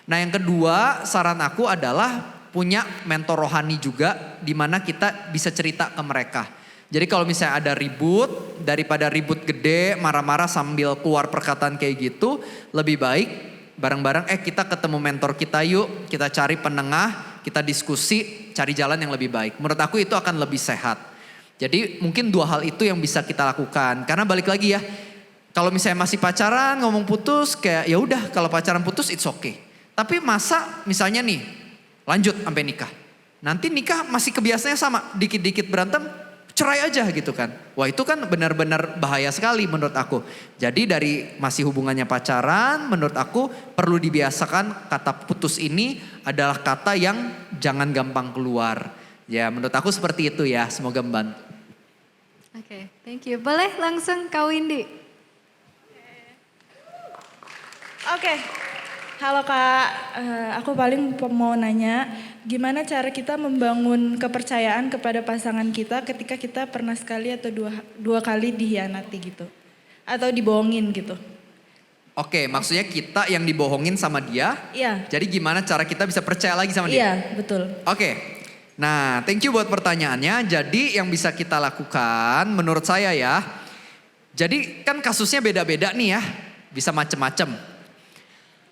Nah yang kedua saran aku adalah punya mentor rohani juga. Dimana kita bisa cerita ke mereka. Jadi kalau misalnya ada ribut, daripada ribut gede, marah-marah sambil keluar perkataan kayak gitu. Lebih baik bareng-bareng kita ketemu mentor kita yuk. Kita cari penengah, kita diskusi, cari jalan yang lebih baik. Menurut aku itu akan lebih sehat. Jadi mungkin 2 hal itu yang bisa kita lakukan. Karena balik lagi ya, kalau misalnya masih pacaran ngomong putus kayak ya udah kalau pacaran putus it's okay. Tapi masa misalnya nih lanjut sampai nikah. Nanti nikah masih kebiasaannya sama, dikit-dikit berantem cerai aja gitu kan. Wah itu kan benar-benar bahaya sekali menurut aku. Jadi dari masih hubungannya pacaran menurut aku perlu dibiasakan kata putus ini adalah kata yang jangan gampang keluar. Ya menurut aku seperti itu ya, semoga membantu. Oke, thank you. Boleh langsung Kak Windy. Oke, halo Kak, aku paling mau nanya gimana cara kita membangun kepercayaan kepada pasangan kita ketika kita pernah sekali atau dua kali dikhianati gitu. Atau dibohongin gitu. Oke, maksudnya kita yang dibohongin sama dia. Iya. Jadi gimana cara kita bisa percaya lagi sama dia? Iya, betul. Oke. Nah, thank you buat pertanyaannya. Jadi yang bisa kita lakukan menurut saya ya. Jadi kan kasusnya beda-beda nih ya. Bisa macem-macem.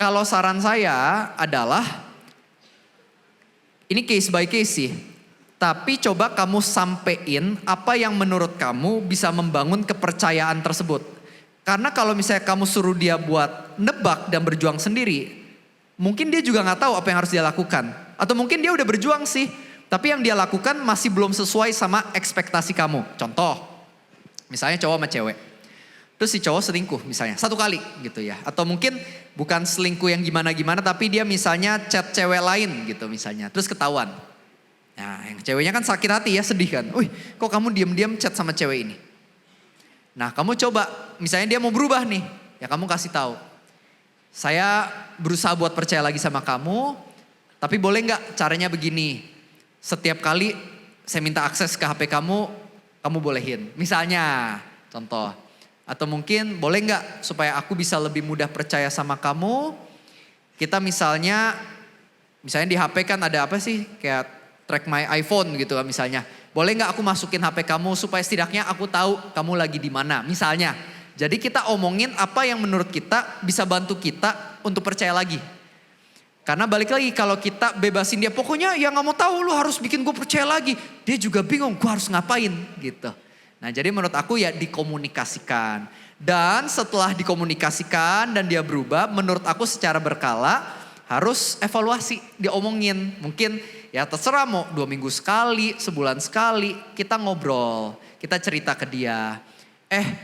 Kalau saran saya adalah ini case by case sih. Tapi coba kamu sampein apa yang menurut kamu bisa membangun kepercayaan tersebut. Karena kalau misalnya kamu suruh dia buat nebak dan berjuang sendiri, mungkin dia juga nggak tahu apa yang harus dia lakukan. Atau mungkin dia udah berjuang sih, tapi yang dia lakukan masih belum sesuai sama ekspektasi kamu. Contoh, misalnya cowok sama cewek. Terus si cowok selingkuh misalnya, 1 kali gitu ya. Atau mungkin bukan selingkuh yang gimana-gimana, tapi dia misalnya chat cewek lain gitu misalnya. Terus ketahuan. Nah yang ceweknya kan sakit hati ya, sedih kan. Wih kok kamu diam-diam chat sama cewek ini. Nah kamu coba, misalnya dia mau berubah nih. Ya kamu kasih tahu. Saya berusaha buat percaya lagi sama kamu. Tapi boleh gak caranya begini. Setiap kali saya minta akses ke HP kamu bolehin. Misalnya contoh. Atau mungkin boleh gak supaya aku bisa lebih mudah percaya sama kamu. Kita misalnya di HP kan ada apa sih, kayak track my iPhone gitu kan misalnya. Boleh gak aku masukin HP kamu supaya setidaknya aku tahu kamu lagi di mana misalnya. Jadi kita omongin apa yang menurut kita bisa bantu kita untuk percaya lagi. Karena balik lagi kalau kita bebasin dia, pokoknya yang gak mau tahu lu harus bikin gue percaya lagi. Dia juga bingung gue harus ngapain gitu. Nah jadi menurut aku ya dikomunikasikan. Dan setelah dikomunikasikan dan dia berubah, menurut aku secara berkala harus evaluasi, diomongin. Mungkin ya terserah mau 2 minggu sekali, sebulan sekali, kita ngobrol. Kita cerita ke dia,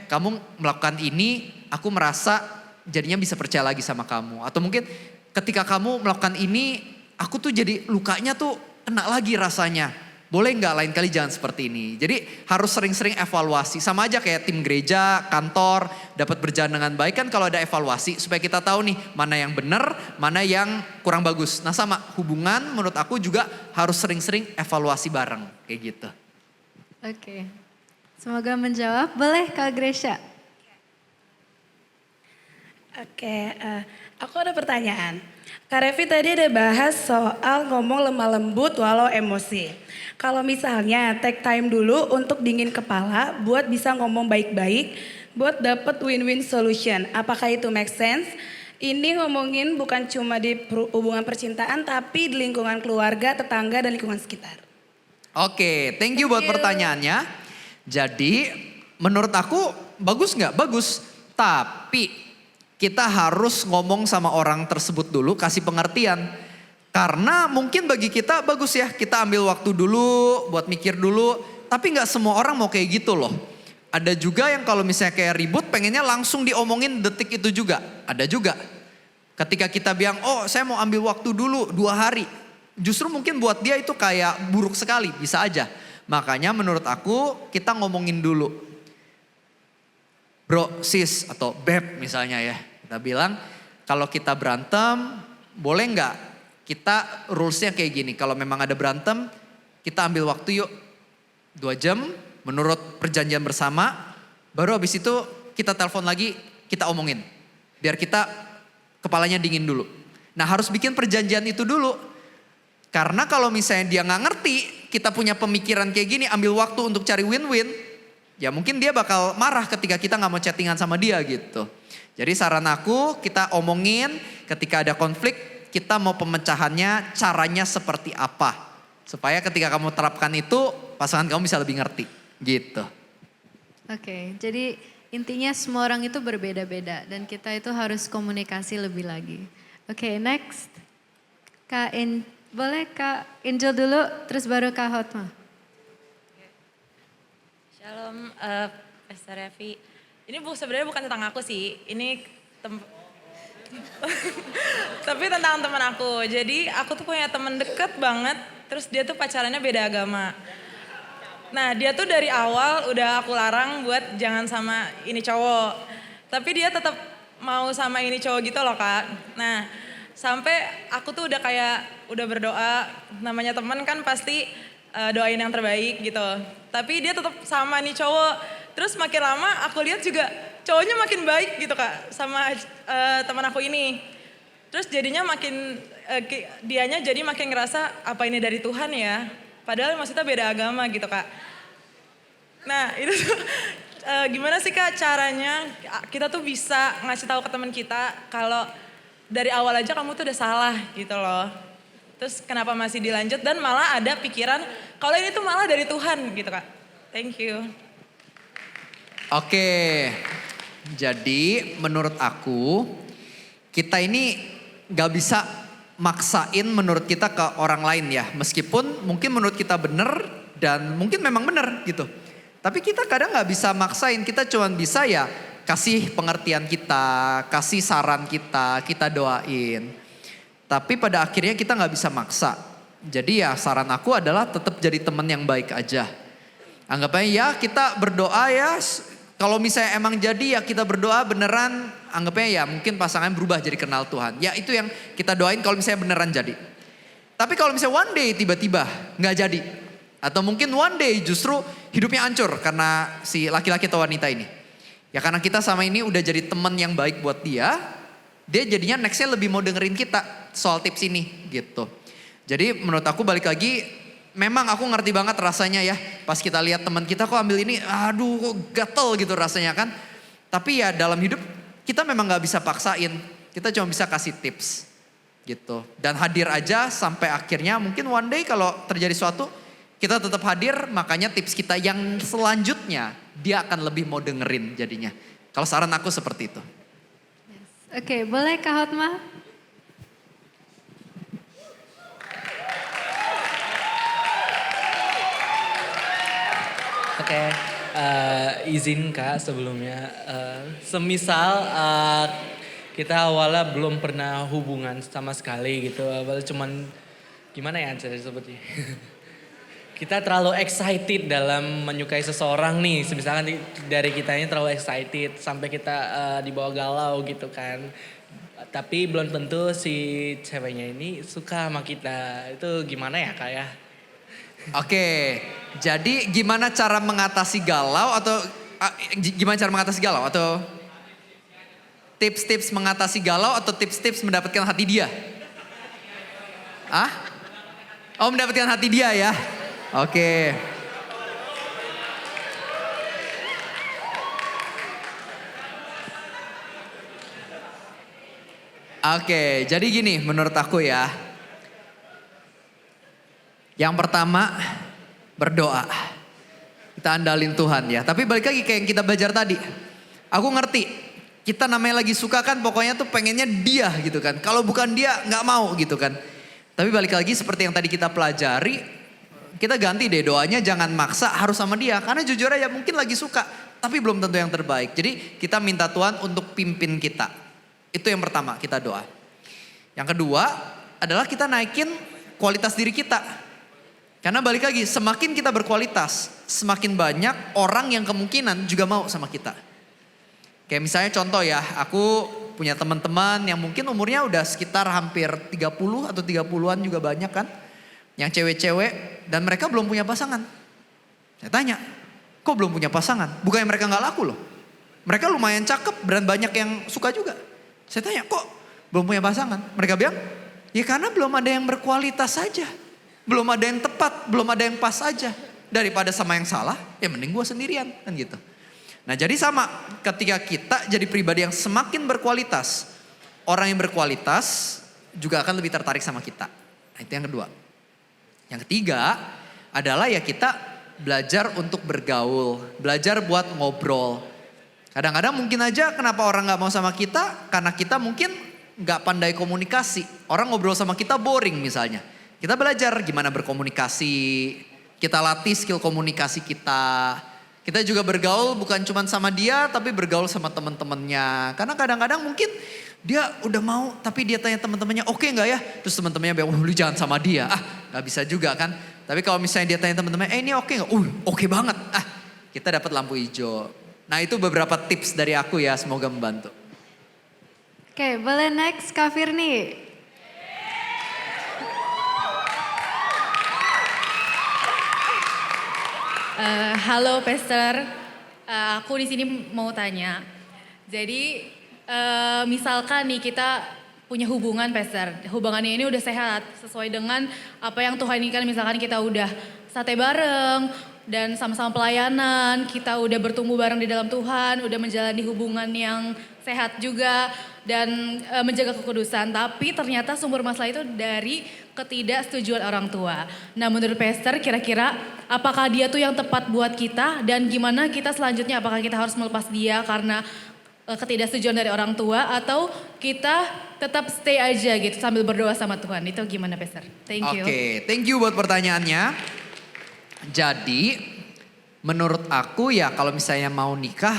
kamu melakukan ini, aku merasa jadinya bisa percaya lagi sama kamu. Atau mungkin ketika kamu melakukan ini, aku tuh jadi lukanya tuh kena lagi rasanya. Boleh nggak lain kali jangan seperti ini. Jadi harus sering-sering evaluasi. Sama aja kayak tim gereja, kantor dapat berjalan dengan baik kan kalau ada evaluasi. Supaya kita tahu nih mana yang benar, mana yang kurang bagus. Nah sama hubungan menurut aku juga harus sering-sering evaluasi bareng. Kayak gitu. Oke. Semoga menjawab. Boleh Kak Gresha? Oke, aku ada pertanyaan. Kak Revi tadi ada bahas soal ngomong lemah lembut walau emosi. Kalau misalnya take time dulu untuk dingin kepala buat bisa ngomong baik-baik, buat dapet win-win solution. Apakah itu make sense? Ini ngomongin bukan cuma di hubungan percintaan tapi di lingkungan keluarga, tetangga, dan lingkungan sekitar. Oke, thank you buat pertanyaannya. Jadi menurut aku bagus nggak? Bagus. Tapi kita harus ngomong sama orang tersebut dulu, kasih pengertian. Karena mungkin bagi kita bagus ya, kita ambil waktu dulu buat mikir dulu. Tapi gak semua orang mau kayak gitu loh. Ada juga yang kalau misalnya kayak ribut pengennya langsung diomongin detik itu juga. Ada juga. Ketika kita bilang, saya mau ambil waktu dulu 2 hari. Justru mungkin buat dia itu kayak buruk sekali, bisa aja. Makanya menurut aku kita ngomongin dulu. Bro, sis atau beb misalnya ya. Kita bilang kalau kita berantem boleh nggak kita rulesnya kayak gini. Kalau memang ada berantem kita ambil waktu yuk 2 jam menurut perjanjian bersama. Baru habis itu kita telepon lagi, kita omongin. Biar kita kepalanya dingin dulu. Nah harus bikin perjanjian itu dulu. Karena kalau misalnya dia nggak ngerti kita punya pemikiran kayak gini, ambil waktu untuk cari win-win. Ya mungkin dia bakal marah ketika kita gak mau chattingan sama dia gitu. Jadi saran aku kita omongin ketika ada konflik kita mau pemecahannya caranya seperti apa. Supaya ketika kamu terapkan itu pasangan kamu bisa lebih ngerti gitu. Oke, jadi intinya semua orang itu berbeda-beda dan kita itu harus komunikasi lebih lagi. Oke, next. Boleh Kak Angel dulu terus baru Kak Hotma. Shalom, Pastor Revi. Ini sebenarnya bukan tentang aku sih. Ini tapi tentang teman aku. Jadi aku tuh punya teman deket banget. Terus dia tuh pacarannya beda agama. Nah dia tuh dari awal udah aku larang buat jangan sama ini cowok. Tapi dia tetap mau sama ini cowok gitu loh Kak. Nah sampai aku tuh udah berdoa. Namanya teman kan pasti doain yang terbaik gitu. Tapi dia tetap sama nih cowok. Terus makin lama aku lihat juga cowoknya makin baik gitu Kak sama teman aku ini. Terus jadinya dianya jadi makin ngerasa apa ini dari Tuhan ya. Padahal maksudnya beda agama gitu Kak. Nah itu tuh gimana sih Kak caranya kita tuh bisa ngasih tahu ke teman kita kalau dari awal aja kamu tuh udah salah gitu loh. Terus kenapa masih dilanjut dan malah ada pikiran kalau ini tuh malah dari Tuhan gitu Kak. Thank you. Oke, Jadi menurut aku kita ini gak bisa maksain menurut kita ke orang lain ya. Meskipun mungkin menurut kita benar dan mungkin memang benar gitu. Tapi kita kadang gak bisa maksain, kita cuma bisa ya kasih pengertian kita, kasih saran kita doain. Tapi pada akhirnya kita gak bisa maksa. Jadi ya saran aku adalah tetap jadi teman yang baik aja. Anggap aja ya kita berdoa ya, kalau misalnya emang jadi ya kita berdoa beneran, anggapnya ya mungkin pasangan berubah jadi kenal Tuhan. Ya itu yang kita doain kalau misalnya beneran jadi. Tapi kalau misalnya one day tiba-tiba gak jadi. Atau mungkin one day justru hidupnya hancur karena si laki-laki atau wanita ini. Ya karena kita sama ini udah jadi teman yang baik buat dia jadinya nextnya lebih mau dengerin kita soal tips ini gitu. Jadi menurut aku balik lagi, memang aku ngerti banget rasanya ya. Pas kita lihat teman kita kok ambil ini, aduh kok gatel gitu rasanya kan. Tapi ya dalam hidup kita memang gak bisa paksain. Kita cuma bisa kasih tips gitu. Dan hadir aja sampai akhirnya mungkin one day kalau terjadi suatu, kita tetap hadir. Makanya tips kita yang selanjutnya dia akan lebih mau dengerin jadinya. Kalau saran aku seperti itu. Oke, boleh Kak Hotma? Oke, izin Kak sebelumnya. Semisal kita awalnya belum pernah hubungan sama sekali gitu. Awalnya cuman gimana ya cara sebutnya. Kita terlalu excited dalam menyukai seseorang nih. Misalkan dari kitanya terlalu excited sampai kita dibawa galau gitu kan. Tapi belum tentu si ceweknya ini suka sama kita. Itu gimana ya Kak ya? Oke, jadi gimana cara mengatasi galau atau gimana cara mengatasi galau atau tips-tips mengatasi galau atau tips-tips mendapatkan hati dia? Ah? Oh, mendapatkan hati dia ya. Oke. Oke, jadi gini menurut aku ya. Yang pertama, berdoa. Kita andalin Tuhan ya. Tapi balik lagi kayak yang kita belajar tadi. Aku ngerti, kita namanya lagi suka kan pokoknya tuh pengennya dia gitu kan. Kalau bukan dia gak mau gitu kan. Tapi balik lagi seperti yang tadi kita pelajari, kita ganti deh doanya jangan maksa harus sama dia. Karena jujur aja mungkin lagi suka, tapi belum tentu yang terbaik. Jadi kita minta Tuhan untuk pimpin kita. Itu yang pertama, kita doa. Yang kedua adalah kita naikin kualitas diri kita. Karena balik lagi, semakin kita berkualitas, semakin banyak orang yang kemungkinan juga mau sama kita. Kayak misalnya contoh ya, aku punya teman-teman yang mungkin umurnya udah sekitar hampir 30 atau 30-an juga banyak kan. Yang cewek-cewek dan mereka belum punya pasangan. Saya tanya, kok belum punya pasangan? Bukannya mereka gak laku loh. Mereka lumayan cakep dan banyak yang suka juga. Saya tanya, kok belum punya pasangan? Mereka bilang, ya karena belum ada yang berkualitas saja. Belum ada yang tepat, belum ada yang pas aja. Daripada sama yang salah, ya mending gue sendirian kan gitu. Nah jadi sama ketika kita jadi pribadi yang semakin berkualitas. Orang yang berkualitas juga akan lebih tertarik sama kita. Nah itu yang kedua. Yang ketiga adalah ya kita belajar untuk bergaul. Belajar buat ngobrol. Kadang-kadang mungkin aja kenapa orang gak mau sama kita. Karena kita mungkin gak pandai komunikasi. Orang ngobrol sama kita boring misalnya. Kita belajar gimana berkomunikasi, kita latih skill komunikasi kita. Kita juga bergaul bukan cuma sama dia tapi bergaul sama teman-temannya. Karena kadang-kadang mungkin dia udah mau tapi dia tanya teman-temannya oke nggak ya? Terus teman-temannya bilang lu jangan sama dia. Nggak bisa juga kan. Tapi kalau misalnya dia tanya teman-temannya ini oke nggak? Oke banget. Kita dapat lampu hijau. Nah itu beberapa tips dari aku ya, semoga membantu. Oke, boleh next Kak Firni. Halo Pastor, aku di sini mau tanya. Jadi misalkan nih kita punya hubungan Pastor, hubungannya ini udah sehat sesuai dengan apa yang Tuhan inginkan. Misalkan kita udah sate bareng dan sama-sama pelayanan, kita udah bertumbuh bareng di dalam Tuhan, udah menjalani hubungan yang sehat juga dan menjaga kekudusan. Tapi ternyata sumber masalah itu dari ketidaksetujuan orang tua. Nah menurut Pastor kira-kira apakah dia tuh yang tepat buat kita dan gimana kita selanjutnya, apakah kita harus melepas dia karena ketidaksetujuan dari orang tua atau kita tetap stay aja gitu sambil berdoa sama Tuhan. Itu gimana Pastor? Thank you. Oke, thank you buat pertanyaannya. Jadi menurut aku ya kalau misalnya mau nikah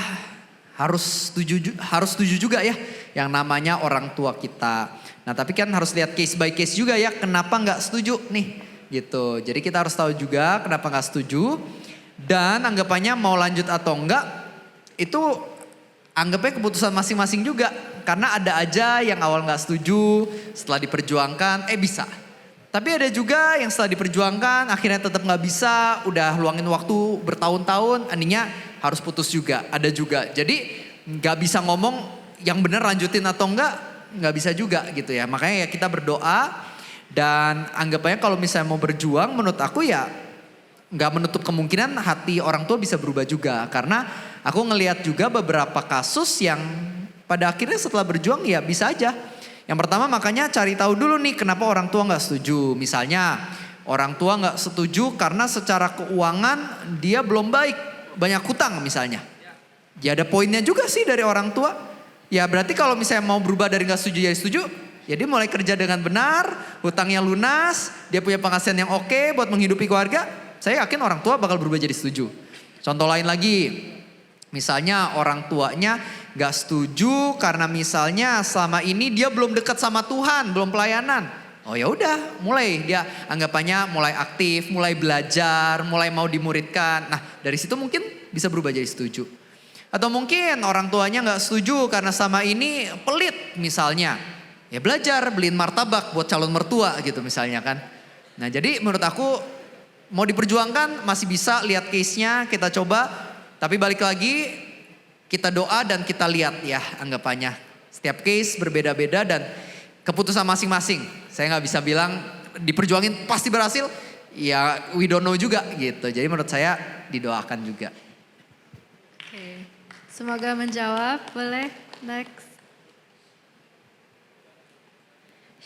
harus setuju juga ya yang namanya orang tua kita. Nah tapi kan harus lihat case by case juga ya kenapa nggak setuju nih gitu. Jadi kita harus tahu juga kenapa nggak setuju dan anggapannya mau lanjut atau enggak itu anggapnya keputusan masing-masing juga. Karena ada aja yang awal nggak setuju setelah diperjuangkan bisa. Tapi ada juga yang setelah diperjuangkan akhirnya tetap nggak bisa, udah luangin waktu bertahun-tahun, aninya harus putus juga, ada juga. Jadi nggak bisa ngomong yang benar lanjutin atau nggak bisa juga gitu ya. Makanya ya kita berdoa dan anggapannya kalau misalnya mau berjuang menurut aku ya nggak menutup kemungkinan hati orang tua bisa berubah juga. Karena aku ngelihat juga beberapa kasus yang pada akhirnya setelah berjuang ya bisa aja. Yang pertama makanya cari tahu dulu nih kenapa orang tua nggak setuju. Misalnya orang tua nggak setuju karena secara keuangan dia belum baik, banyak hutang misalnya. Ya ada poinnya juga sih dari orang tua. Ya berarti kalau misalnya mau berubah dari nggak setuju jadi setuju, ya dia mulai kerja dengan benar, hutangnya lunas, dia punya penghasilan yang oke buat menghidupi keluarga. Saya yakin orang tua bakal berubah jadi setuju. Contoh lain lagi, misalnya orang tuanya gak setuju karena misalnya selama ini dia belum dekat sama Tuhan, belum pelayanan. Oh ya udah, mulai dia anggapannya mulai aktif, mulai belajar, mulai mau dimuridkan. Nah dari situ mungkin bisa berubah jadi setuju. Atau mungkin orang tuanya gak setuju karena sama ini pelit misalnya. Ya belajar beliin martabak buat calon mertua gitu misalnya kan. Nah jadi menurut aku mau diperjuangkan masih bisa lihat case-nya kita coba. Tapi balik lagi kita doa dan kita lihat ya anggapannya. Setiap case berbeda-beda dan keputusan masing-masing. Saya nggak bisa bilang diperjuangin pasti berhasil. Ya we don't know juga gitu. Jadi menurut saya didoakan juga. Oke. Semoga menjawab. Boleh next.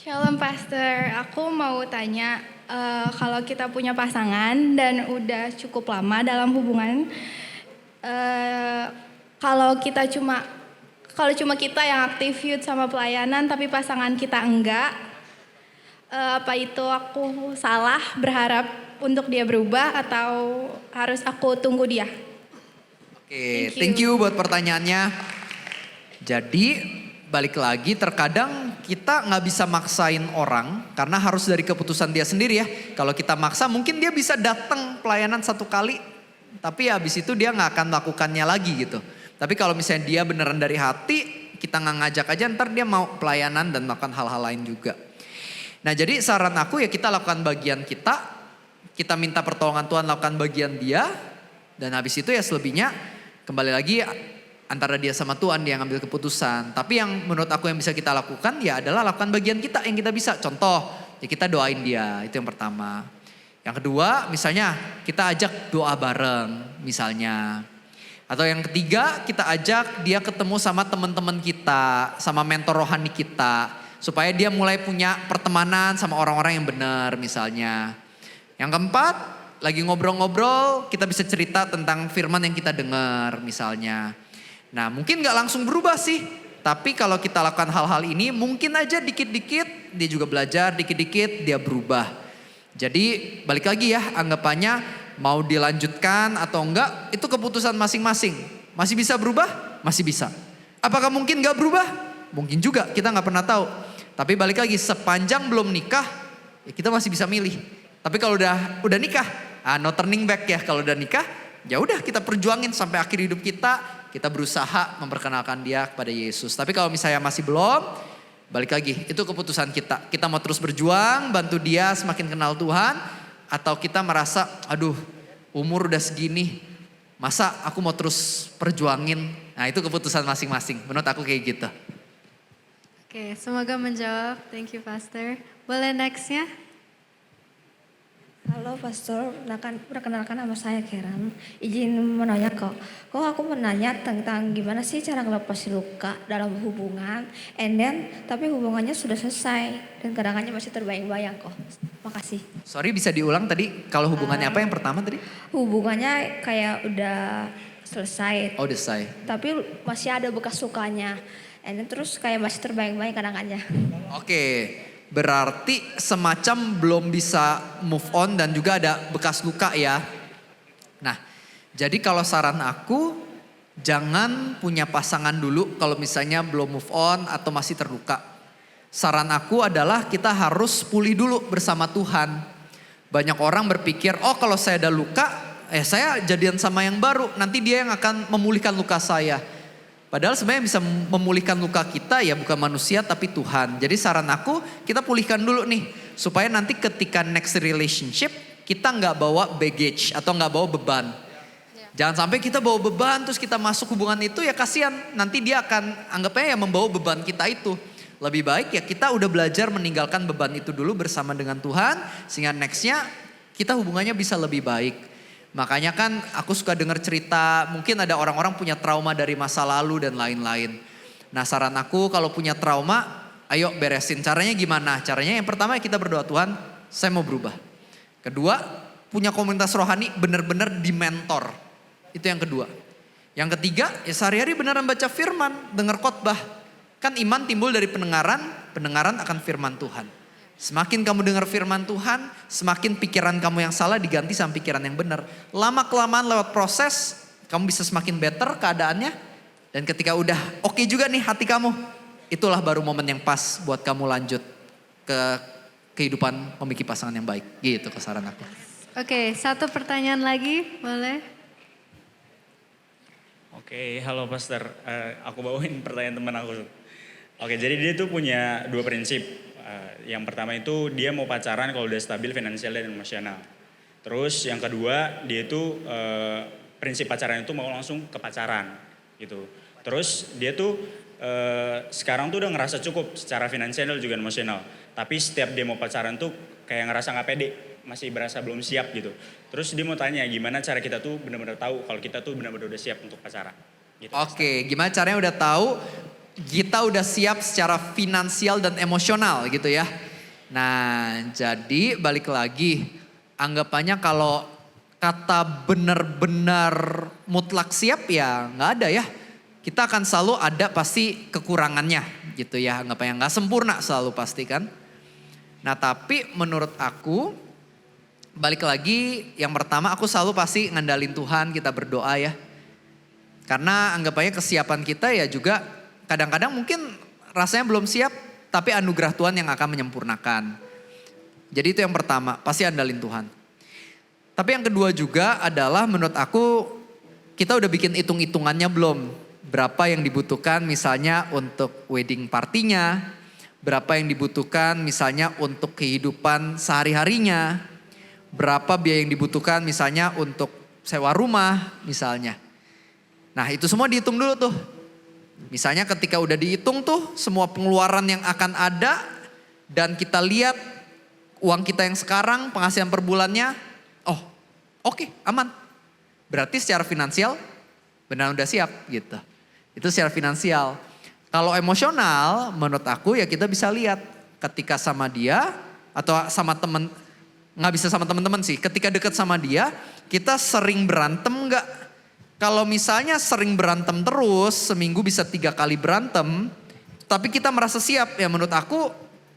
Shalom Pastor, aku mau tanya kalau kita punya pasangan dan udah cukup lama dalam hubungan, kalau cuma kita yang aktif youth sama pelayanan tapi pasangan kita enggak, apa itu aku salah berharap untuk dia berubah atau harus aku tunggu dia? Oke, thank you buat pertanyaannya. Jadi balik lagi terkadang kita nggak bisa maksain orang karena harus dari keputusan dia sendiri ya. Kalau kita maksa mungkin dia bisa datang pelayanan 1 kali tapi habis itu dia nggak akan melakukannya lagi gitu. Tapi kalau misalnya dia beneran dari hati kita nggak ngajak aja ntar dia mau pelayanan dan melakukan hal-hal lain juga. Nah jadi saran aku ya kita lakukan bagian kita minta pertolongan Tuhan lakukan bagian dia dan habis itu ya selebihnya kembali lagi antara dia sama Tuhan dia ngambil keputusan. Tapi yang menurut aku yang bisa kita lakukan ya adalah lakukan bagian kita yang kita bisa. Contoh ya kita doain dia itu yang pertama. Yang kedua misalnya kita ajak doa bareng misalnya. Atau yang ketiga kita ajak dia ketemu sama teman-teman kita, sama mentor rohani kita. Supaya dia mulai punya pertemanan sama orang-orang yang benar misalnya. Yang keempat lagi ngobrol-ngobrol kita bisa cerita tentang firman yang kita dengar misalnya. Nah mungkin gak langsung berubah sih. Tapi kalau kita lakukan hal-hal ini mungkin aja dikit-dikit dia juga belajar, dikit-dikit dia berubah. Jadi balik lagi ya anggapannya mau dilanjutkan atau enggak itu keputusan masing-masing. Masih bisa berubah? Masih bisa. Apakah mungkin gak berubah? Mungkin juga kita gak pernah tahu. Tapi balik lagi sepanjang belum nikah ya kita masih bisa milih. Tapi kalau udah nikah no turning back ya. Kalau udah nikah ya udah kita perjuangin sampai akhir hidup kita. Kita berusaha memperkenalkan dia kepada Yesus. Tapi kalau misalnya masih belum, balik lagi, itu keputusan kita. Kita mau terus berjuang, bantu dia semakin kenal Tuhan. Atau kita merasa, aduh umur udah segini, masa aku mau terus perjuangin. Nah itu keputusan masing-masing, menurut aku kayak gitu. Oke, semoga menjawab. Thank you Pastor. Boleh nextnya? Halo Pastor, perkenalkan nama saya Karen. Izin menanya kok aku menanya tentang gimana sih cara ngelepas luka dalam hubungan, and then tapi hubungannya sudah selesai dan kadang-kadang masih terbayang-bayang kok. Makasih. Sorry bisa diulang tadi kalau hubungannya apa yang pertama tadi? Hubungannya kayak udah selesai. Oh selesai. Tapi masih ada bekas lukanya. And then terus kayak masih terbayang-bayang kadang-kadang. Oke, berarti semacam belum bisa move on dan juga ada bekas luka ya. Nah, jadi kalau saran aku jangan punya pasangan dulu kalau misalnya belum move on atau masih terluka. Saran aku adalah kita harus pulih dulu bersama Tuhan. Banyak orang berpikir, oh kalau saya ada luka, saya jadian sama yang baru, nanti dia yang akan memulihkan luka saya. Padahal sebenarnya bisa memulihkan luka kita ya bukan manusia tapi Tuhan. Jadi saran aku kita pulihkan dulu nih. Supaya nanti ketika next relationship kita nggak bawa baggage atau nggak bawa beban. Jangan sampai kita bawa beban terus kita masuk hubungan itu ya kasihan. Nanti dia akan anggapnya ya membawa beban kita itu. Lebih baik ya kita udah belajar meninggalkan beban itu dulu bersama dengan Tuhan. Sehingga nextnya kita hubungannya bisa lebih baik. Makanya kan aku suka dengar cerita mungkin ada orang-orang punya trauma dari masa lalu dan lain-lain. Nah saran aku kalau punya trauma ayo beresin. Caranya gimana? Caranya yang pertama kita berdoa Tuhan saya mau berubah. Kedua punya komunitas rohani benar-benar di mentor. Itu yang kedua. Yang ketiga ya sehari-hari beneran baca firman, dengar khotbah. Kan iman timbul dari pendengaran, pendengaran akan firman Tuhan. Semakin kamu dengar firman Tuhan, semakin pikiran kamu yang salah diganti sama pikiran yang benar. Lama kelamaan lewat proses, kamu bisa semakin better keadaannya. Dan ketika udah oke juga nih hati kamu, itulah baru momen yang pas buat kamu lanjut ke kehidupan memiliki pasangan yang baik. Gitu kesaran aku. Oke, satu pertanyaan lagi boleh? Oke, halo Pastor. Aku bawain pertanyaan teman aku. Oke, jadi dia tuh punya 2 prinsip. Yang pertama itu dia mau pacaran kalau udah stabil finansial dan emosional. Terus yang kedua dia itu prinsip pacaran itu mau langsung ke pacaran gitu. Terus dia tuh sekarang tuh udah ngerasa cukup secara finansial dan juga emosional. Tapi setiap dia mau pacaran tuh kayak ngerasa nggak pede, masih berasa belum siap gitu. Terus dia mau tanya gimana cara kita tuh benar-benar tahu kalau kita tuh benar-benar udah siap untuk pacaran. Gitu, Oke, gimana caranya udah tahu kita udah siap secara finansial dan emosional gitu ya. Nah jadi balik lagi anggapannya kalau kata benar-benar mutlak siap ya nggak ada ya. Kita akan selalu ada pasti kekurangannya gitu ya. Anggapannya nggak sempurna selalu pasti kan. Nah tapi menurut aku balik lagi yang pertama aku selalu pasti ngandalin Tuhan kita berdoa ya. Karena anggapannya kesiapan kita ya juga kadang-kadang mungkin rasanya belum siap, tapi anugerah Tuhan yang akan menyempurnakan. Jadi itu yang pertama, pasti andalin Tuhan. Tapi yang kedua juga adalah menurut aku kita udah bikin hitung-hitungannya belum. Berapa yang dibutuhkan misalnya untuk wedding partinya, berapa yang dibutuhkan misalnya untuk kehidupan sehari-harinya, berapa biaya yang dibutuhkan misalnya untuk sewa rumah misalnya. Nah itu semua dihitung dulu tuh. Misalnya ketika udah dihitung tuh semua pengeluaran yang akan ada dan kita lihat uang kita yang sekarang penghasilan per bulannya, oh oke, aman. Berarti secara finansial benar udah siap gitu. Itu secara finansial. Kalau emosional menurut aku ya kita bisa lihat ketika sama dia atau sama temen, nggak bisa sama teman-teman sih. Ketika deket sama dia kita sering berantem nggak? Kalau misalnya sering berantem terus, seminggu bisa 3 kali berantem, tapi kita merasa siap, ya menurut aku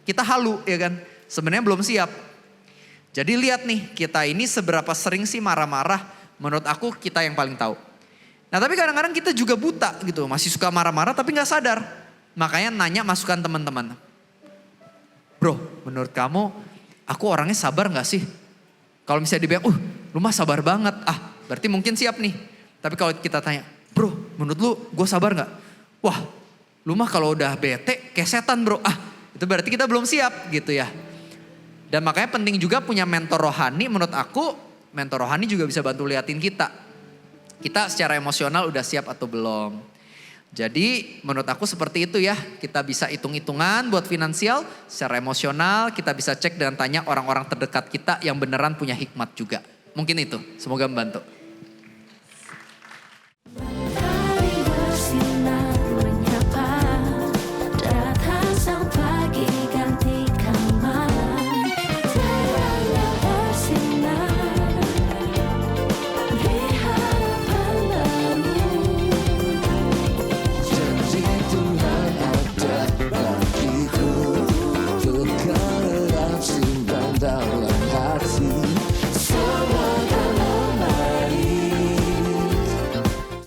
kita halu ya kan. Sebenarnya belum siap. Jadi lihat nih, kita ini seberapa sering sih marah-marah, menurut aku kita yang paling tahu. Nah tapi kadang-kadang kita juga buta gitu, masih suka marah-marah tapi gak sadar. Makanya nanya masukan teman-teman. Bro, menurut kamu aku orangnya sabar gak sih? Kalau misalnya dibilang, lu mah sabar banget. Berarti mungkin siap nih. Tapi kalau kita tanya, bro menurut lu gue sabar gak? Wah lu mah kalau udah bete kayak setan bro. Itu berarti kita belum siap gitu ya. Dan makanya penting juga punya mentor rohani. Menurut aku mentor rohani juga bisa bantu liatin kita. Kita secara emosional udah siap atau belum. Jadi menurut aku seperti itu ya. Kita bisa hitung-hitungan buat finansial. Secara emosional kita bisa cek dan tanya orang-orang terdekat kita yang beneran punya hikmat juga. Mungkin itu, semoga membantu. Dalam.